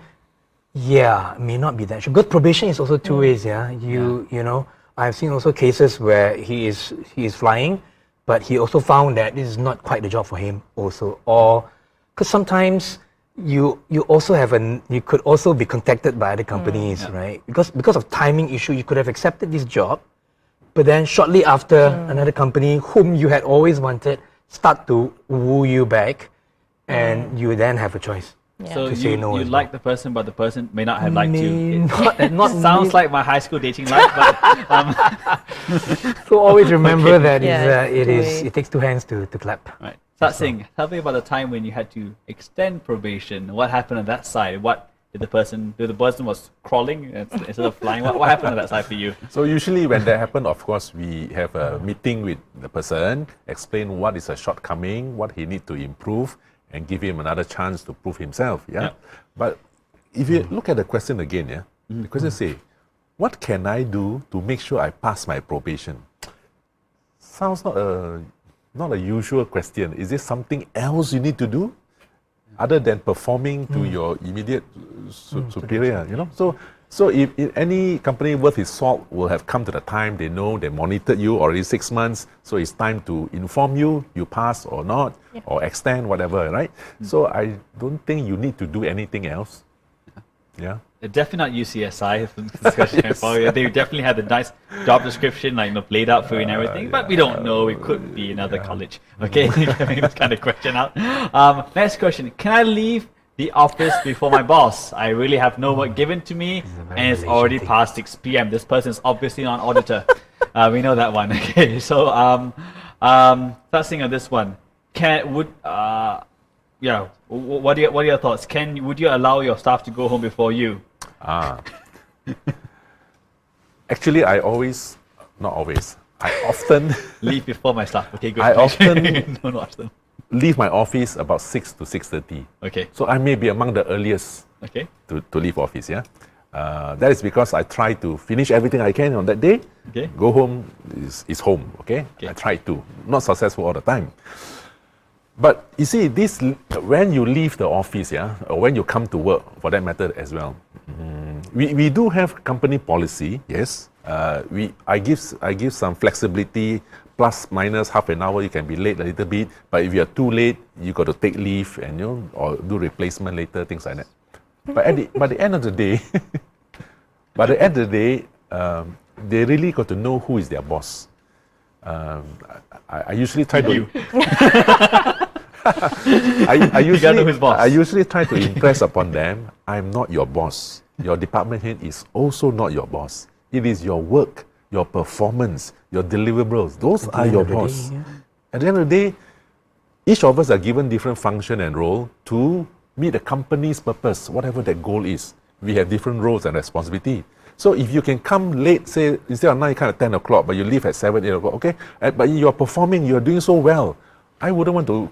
may not be that sure. Because probation is also two ways, You know, I've seen also cases where he is flying, but he also found that this is not quite the job for him also, or because sometimes you also you could also be contacted by other companies, right? Because of timing issue, you could have accepted this job, but then shortly after, another company whom you had always wanted start to woo you back, and you then have a choice. So to say no. You like the person, but the person may not have liked you. Not sounds like my high school dating life, but so always remember that it takes two hands to clap. Right. Singh, tell me about the time when you had to extend probation. What happened on that side? What did the person was crawling instead of flying? What happened on that side for you? So usually when that happens, of course, we have a meeting with the person, explain what is a shortcoming, what he needs to improve, and give him another chance to prove himself. But if you look at the question again, the question say, what can I do to make sure I pass my probation? Sounds not a usual question. Is there something else you need to do other than performing to your immediate superior? You know, so if any company worth its salt will have come to the time they know they monitored you already 6 months, so it's time to inform you pass or not, or extend whatever, right? So I don't think you need to do anything else. Yeah. Definitely not UCSI. They definitely had the nice job description, laid out for you and everything. But we don't know. It could be another college. Okay, this kind of question out. Next question: can I leave the office before my boss. I really have no work given to me, and it's already past 6 p.m. This person is obviously not an auditor. We know that one. Okay, so first thing on this one, what are your thoughts? Would you allow your staff to go home before you? Actually, I often leave before my staff. Okay, good. I often no, not often. Leave my office about 6 to 6:30. Okay. So I may be among the earliest to leave office, yeah. That is because I try to finish everything I can on that day. Okay. Go home is home, okay? I try to. Not successful all the time. But you see, when you leave the office, or when you come to work, for that matter as well, we do have company policy, yes. I give some flexibility, plus minus half an hour. You can be late a little bit, but if you are too late, you got to take leave and or do replacement later, things like that. But by the end of the day, they really got to know who is their boss. I usually try to. I usually try to impress upon them, I'm not your boss. Your department head is also not your boss. It is your work, your performance, your deliverables. Those are your boss. At the end of the day, each of us are given different function and role to meet the company's purpose, whatever that goal is. We have different roles and responsibility. So if you can come late, say instead of 9, kind of 10 o'clock, but you leave at 7, 8 o'clock, okay? But you are performing, you are doing so well. I wouldn't want to,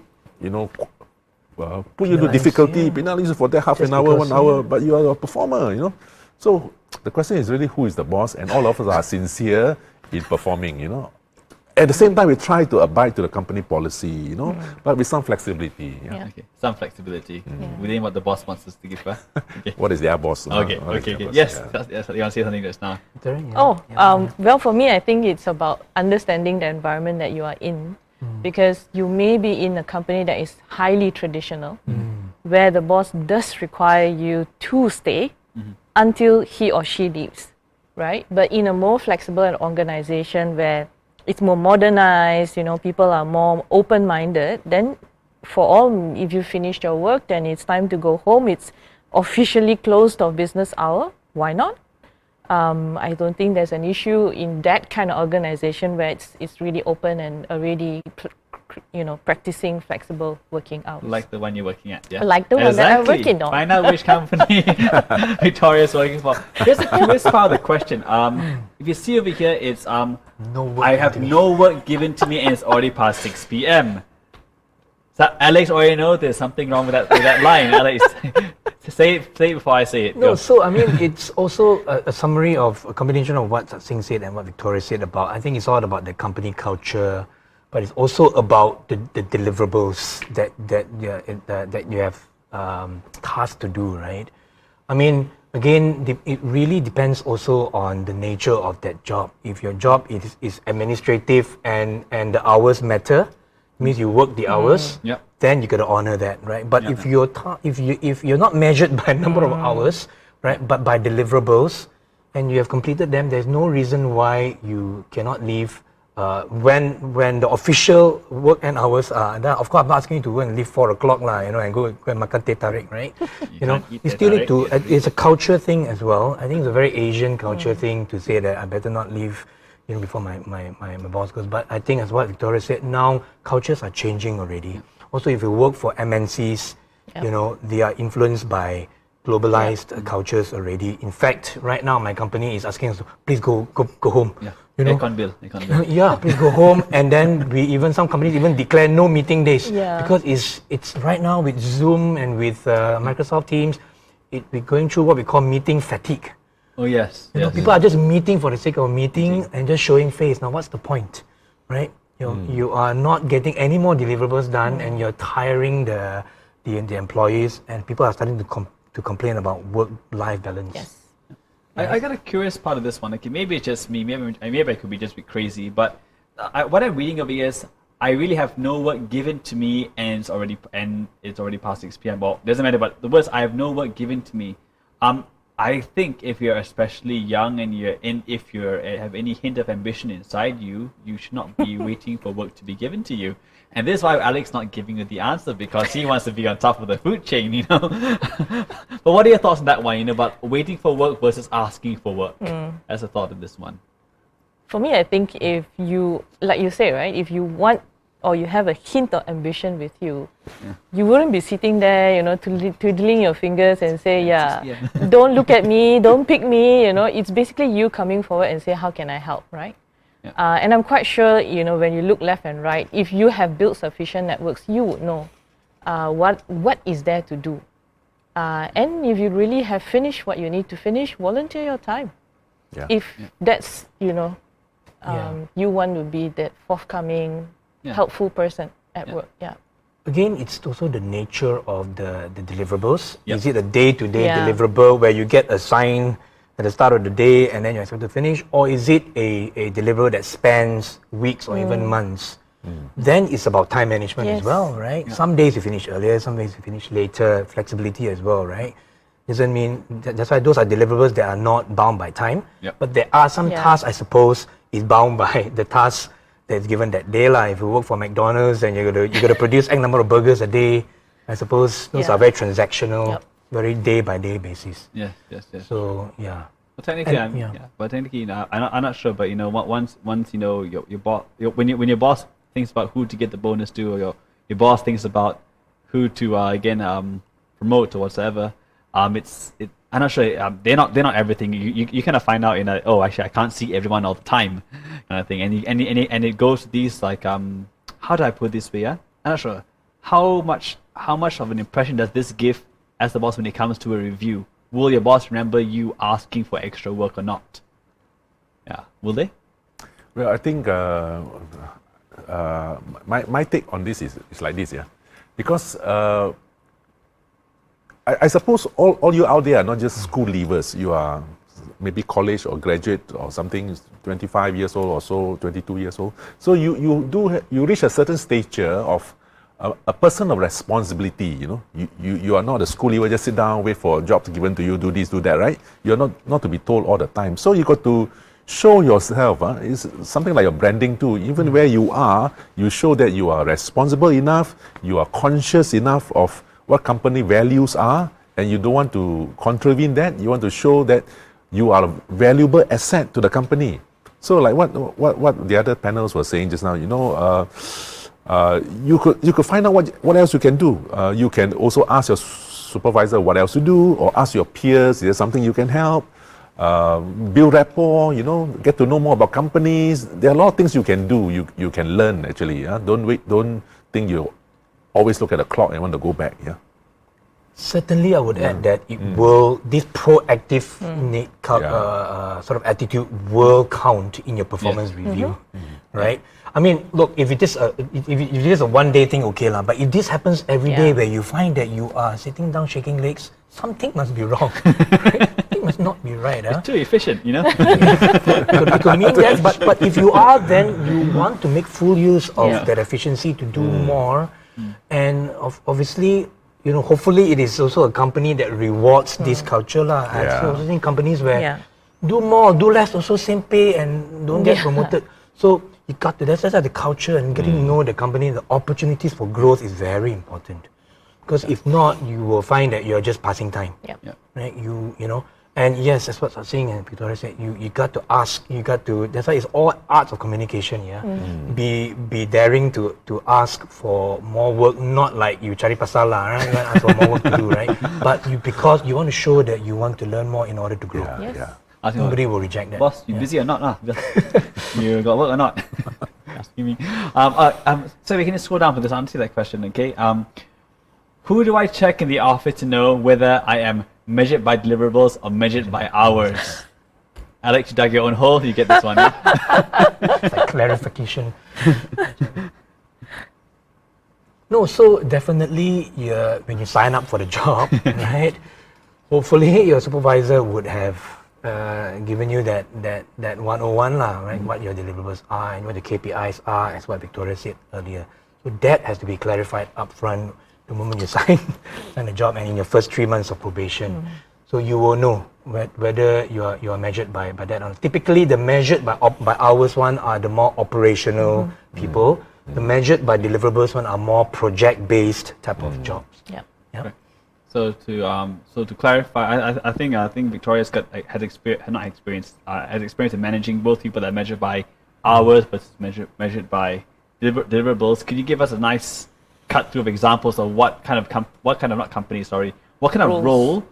put you to difficulty, penalize you for that half an hour, 1 hour, but you are a performer, So the question is really who is the boss, and all of us are sincere in performing, At the same time, we try to abide to the company policy, but with some flexibility. Yeah. Okay, some flexibility within what the boss wants us to give. Okay. What is their boss? Okay. Yes, yes. You want to say something just now? Well, for me, I think it's about understanding the environment that you are in, because you may be in a company that is highly traditional, where the boss does require you to stay until he or she leaves, right? But in a more flexible organization where it's more modernized, people are more open-minded, then for all, if you finished your work, then it's time to go home. It's officially closed of business hour. Why not? I don't think there's an issue in that kind of organization where it's really open and already, practicing flexible working hours. Like the one you're working at, yeah? Like the one that I'm working on. Find out which company Victoria's working for. Here's the curious part of the question. If you see over here, it's I have no work given to me and it's already past 6 p.m. So Alex already knows there's something wrong with that line. Alex, say it before I say it. No, so I mean, it's also a summary of a combination of what Singh said and what Victoria said about. I think it's all about the company culture, but it's also about the deliverables that you have tasked to do, right? I mean, again, it really depends also on the nature of that job. If your job is administrative and the hours matter, means you work the hours, then you got to honor that, right? But if you're not measured by number of hours, right, but by deliverables, and you have completed them, there's no reason why you cannot leave when the official work and hours are. Then of course, I'm not asking you to go and leave 4 o'clock, and go and makan teh tarik, right? You still need to. It's a culture thing as well. I think it's a very Asian culture thing to say that I better not leave, before my boss goes. But I think, as what Victoria said, now cultures are changing already. Also, if you work for MNCs, they are influenced by globalized cultures already. In fact, right now my company is asking us to please go home. Aircon bill. Yeah, please go home. And then some companies even declare no meeting days because it's right now with Zoom and with Microsoft Teams, we're going through what we call meeting fatigue. Oh yes. People are just meeting for the sake of meeting and just showing face. Now, what's the point, right? You are not getting any more deliverables done, and you're tiring the employees, and people are starting to complain about work-life balance. Yes. I got a curious part of this one. Okay, maybe it's just me. Maybe I could be just a bit crazy. But what I'm reading over here is I really have no work given to me, and it's already past 6 p.m. Well, doesn't matter. But the words I have no work given to me. I think if you're especially young and if you have any hint of ambition inside you, you should not be waiting for work to be given to you. And this is why Alex not giving you the answer, because he wants to be on top of the food chain, you know. But what are your thoughts on that one, you know, about waiting for work versus asking for work? As a thought of this one. For me, I think if you, like you say, right, if you want or you have a hint of ambition with you, you wouldn't be sitting there, you know, twiddling your fingers and say, don't look at me, don't pick me, you know. It's basically you coming forward and say, how can I help, right? And I'm quite sure, you know, when you look left and right, if you have built sufficient networks, you would know what is there to do. And if you really have finished what you need to finish, volunteer your time. If that's, you know, you want to be that forthcoming, helpful person at work. Again, it's also the nature of the deliverables. Is it a day-to-day deliverable where you get assigned at the start of the day and then you're expected to finish, or is it a deliverable that spans weeks or even months? Then it's about time management as well, right? Some days you finish earlier, some days you finish later, flexibility as well, right? Doesn't mean, that's why those are deliverables that are not bound by time, but there are some tasks, I suppose, is bound by the task that's given that day. If you work for McDonald's and you're gonna produce X number of burgers a day, I suppose those are very transactional, very day by day basis. Yes. So But technically, you know, I'm not sure. But you know, once you know your boss, when your boss thinks about who to get the bonus to, or your boss thinks about who to promote or whatsoever, I'm not sure. They're not everything. You kind of find out in actually I can't see everyone all the time, kind of thing. And it goes to these like how do I put this way? I'm not sure how much of an impression does this give as the boss when it comes to a review. Will your boss remember you asking for extra work or not? Will they? Well, I think my take on this is like this, because I suppose all you out there are not just school leavers. You are maybe college or graduate or something, 25 years old or so, 22 years old. So you reach a certain stature of a person of responsibility. You know, you are not a school leaver, just sit down, wait for a job to given to you, do this, do that, right? You're not to be told all the time. So you got to show yourself. It's something like a branding too. Even where you are, you show that you are responsible enough, you are conscious enough of what company values are, and you don't want to contravene that. You want to show that you are a valuable asset to the company. So like what the other panels were saying just now, you know, you could find out what else you can do. You can also ask your supervisor what else to do, or ask your peers, is there something you can help? Build rapport, you know, get to know more about companies. There are a lot of things you can do, you can learn actually. Don't think you always look at the clock and want to go back. Certainly, I would add that it will, this proactive sort of attitude will count in your performance review, right? I mean, look, if it is a one-day thing, okay lah. But if this happens every day, where you find that you are sitting down shaking legs, something must be wrong. Right? Something must not be right. It's too efficient, you know. It could mean that, but if you are, then you want to make full use of that efficiency to do more, and obviously, you know, hopefully it is also a company that rewards this culture lah. I've also seen companies where do more, do less, also same pay, and don't get promoted. So you got to, that's like the culture, and getting to know the company, the opportunities for growth is very important. Because if not, you will find that you're just passing time. Right? You know, and yes, that's what I was saying, and Victoria said, you got to ask, that's why it's all arts of communication, Be daring to ask for more work, not like you cari pasal lah, right? You want to ask for more work to do, right? But because you want to show that you want to learn more in order to grow. Nobody will reject that. Boss, you busy or not? You got work or not? Asking me. So we can just scroll down for this, answer that question, okay? Who do I check in the office to know whether I am measured by deliverables or measured by hours? Alex, you dug your own hole, you get this one. It's like clarification. No, so definitely when you sign up for the job, right? Hopefully your supervisor would have given you that 101 lah, right? What your deliverables are and what the KPIs are, as what Victoria said earlier. So that has to be clarified up front the moment you sign the job and in your first 3 months of probation. So you will know whether you are measured by that or not. Typically, the measured by hours one are the more operational people. The measured by deliverables one are more project-based type of jobs. Yeah. Yeah. So to clarify, I think Victoria's has experience in managing both people that measure by hours versus measured by deliverables. Could you give us a nice cut through of examples of what kind of role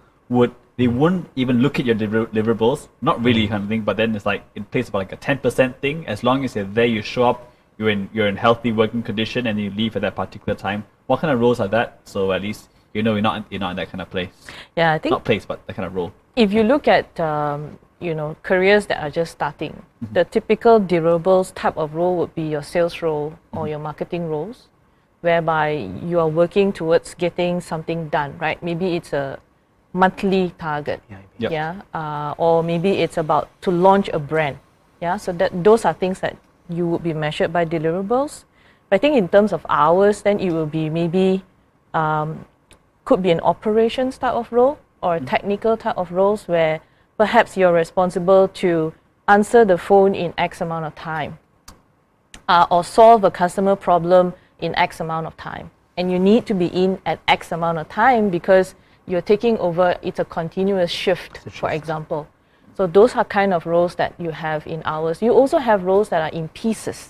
they wouldn't even look at your deliverables, not really kind of thing, but then it's like it plays about like a 10% thing. As long as you're there, you show up, you're in healthy working condition, and you leave at that particular time. What kind of roles are that? So at least you're not in that kind of place. Yeah, I think not place, but that kind of role. if you look at careers that are just starting, the typical deliverables type of role would be your sales role or your marketing roles, whereby you are working towards getting something done, right? Maybe it's a monthly target, or maybe it's about to launch a brand, so those are things that you would be measured by deliverables. But I think in terms of hours, then it will be maybe could be an operations type of role or a technical type of roles where perhaps you're responsible to answer the phone in X amount of time, or solve a customer problem in X amount of time, and you need to be in at X amount of time because you're taking over, it's a continuous shift, for example. So those are kind of roles that you have in hours. You also have roles that are in pieces.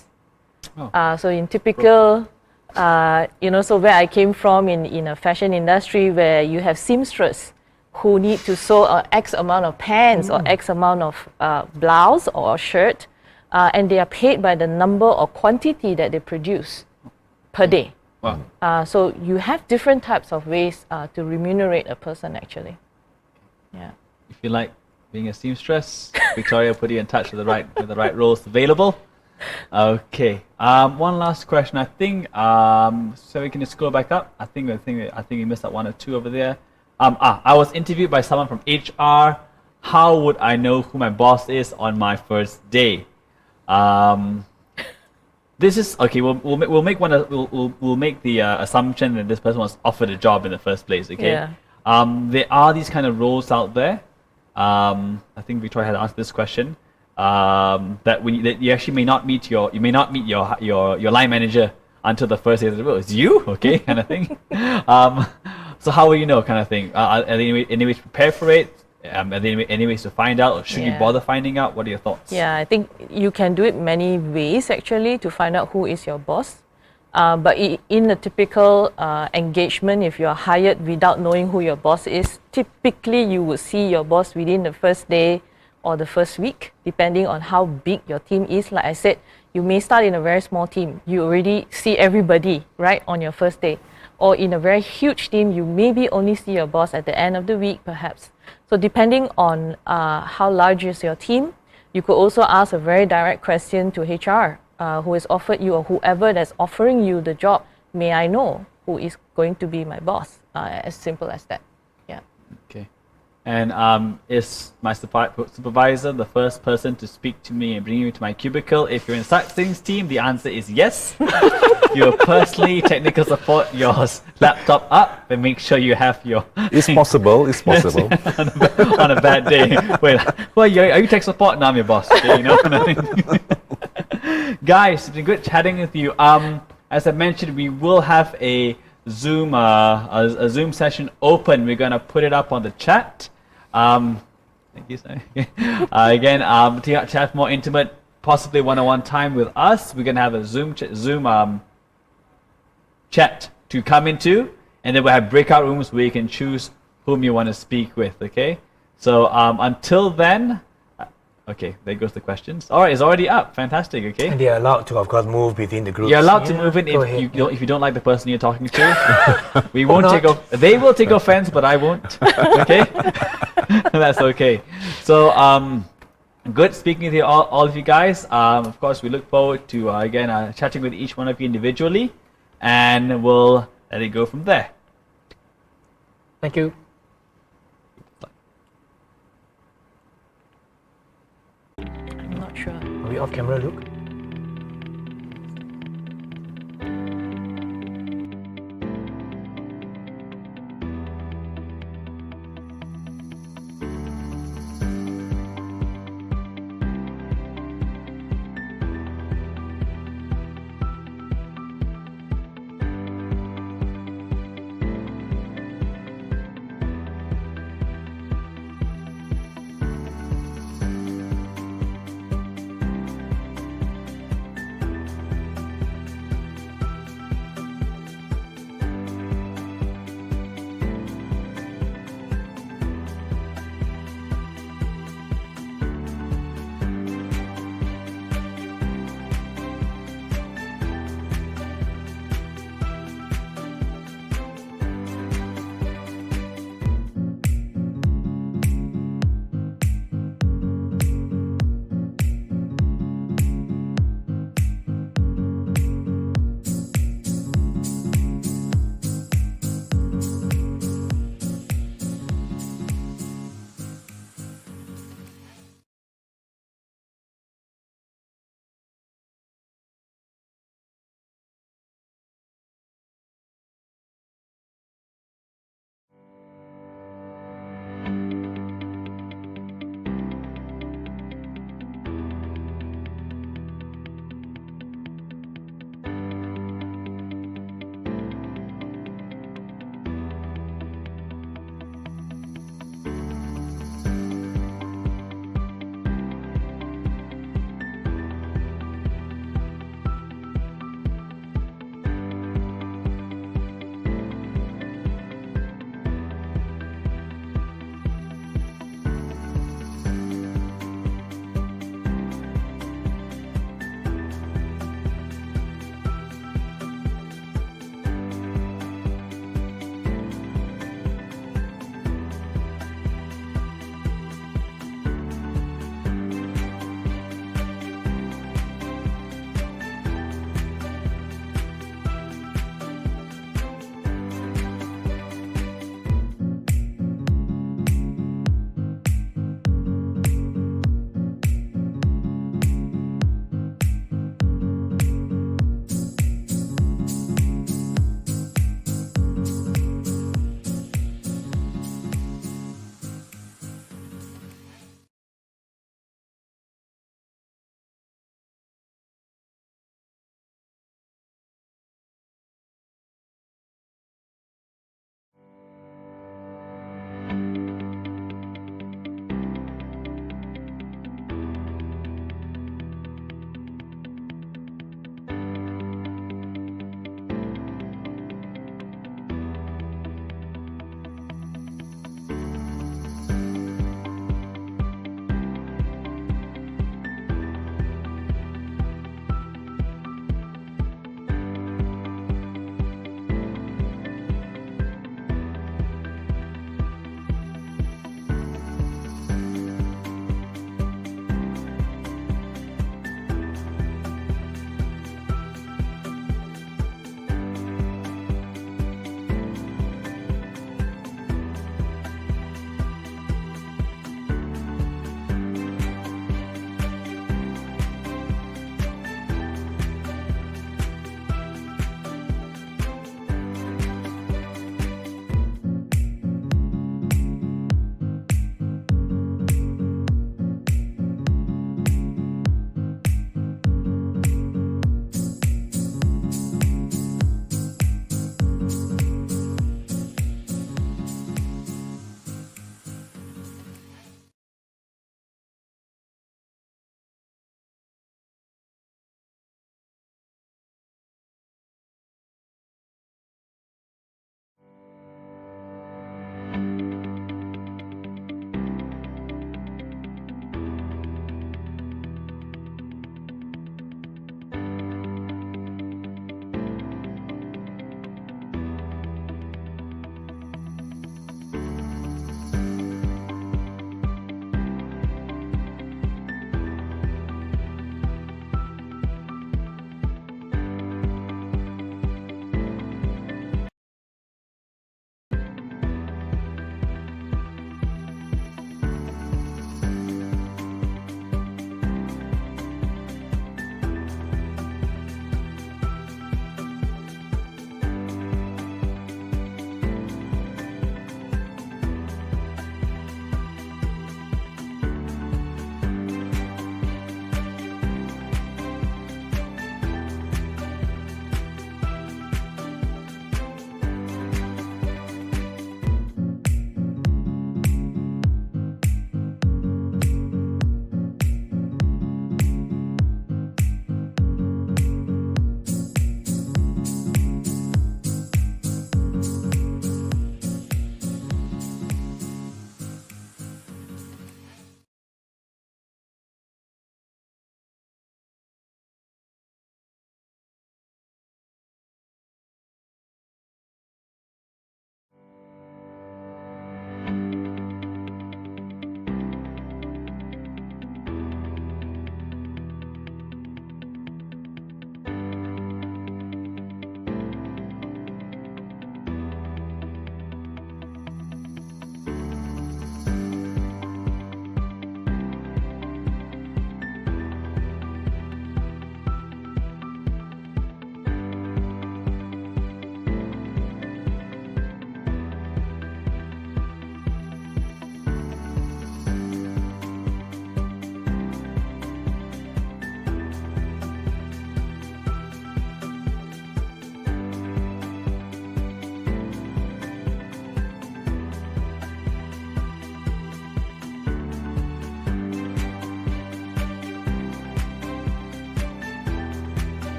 So in typical, so where I came from in a fashion industry where you have seamstress who need to sew X amount of pants or X amount of blouse or shirt, and they are paid by the number or quantity that they produce per day. Wow. So you have different types of ways to remunerate a person actually. Yeah. If you like being a seamstress, Victoria put you in touch with the right roles available. Okay. One last question. I think so we can just scroll back up. I think we missed out one or two over there. I was interviewed by someone from HR. How would I know who my boss is on my first day? This is okay. We'll make the assumption that this person was offered a job in the first place. Okay. Yeah. There are these kind of roles out there. I think Victoria had asked this question. That you actually may not meet your line manager until the first day of the role. It's you, okay, kind of thing. So how will you know, kind of thing? Are there any ways to prepare for it? Are there any ways to find out, or should you bother finding out? What are your thoughts? Yeah, I think you can do it many ways actually to find out who is your boss. But in a typical engagement, if you are hired without knowing who your boss is, typically you would see your boss within the first day or the first week, depending on how big your team is. Like I said, you may start in a very small team. You already see everybody, right, on your first day. Or in a very huge team, you maybe only see your boss at the end of the week, perhaps. So depending on how large is your team, you could also ask a very direct question to HR, who has offered you, or whoever that's offering you the job. May I know who is going to be my boss? As simple as that. Yeah. Okay. And is my supervisor the first person to speak to me and bring you to my cubicle? If you're in Saxing's team, the answer is yes. You personally technical support your laptop up and make sure you have your... It's possible, it's possible. on a bad day. Wait, well, are you tech support? No, I'm your boss. Okay, Guys, it's been good chatting with you. As I mentioned, we will have a Zoom session open. We're gonna put it up on the chat. Thank you, sir. Again, to have more intimate, possibly one-on-one time with us, we're gonna have a Zoom chat to come into, and then we'll have breakout rooms where you can choose whom you want to speak with. Okay. So until then. Okay, there goes the questions. All right, it's already up. Fantastic. Okay. And they are allowed to, of course, move within the groups. You're allowed to move in if you don't like the person you're talking to. We won't They will take offense, but I won't. Okay. That's okay. So good speaking with you all of you guys. Of course, we look forward to again chatting with each one of you individually, and we'll let it go from there. Thank you. I'm not sure. Are we off camera, Luke?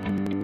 you.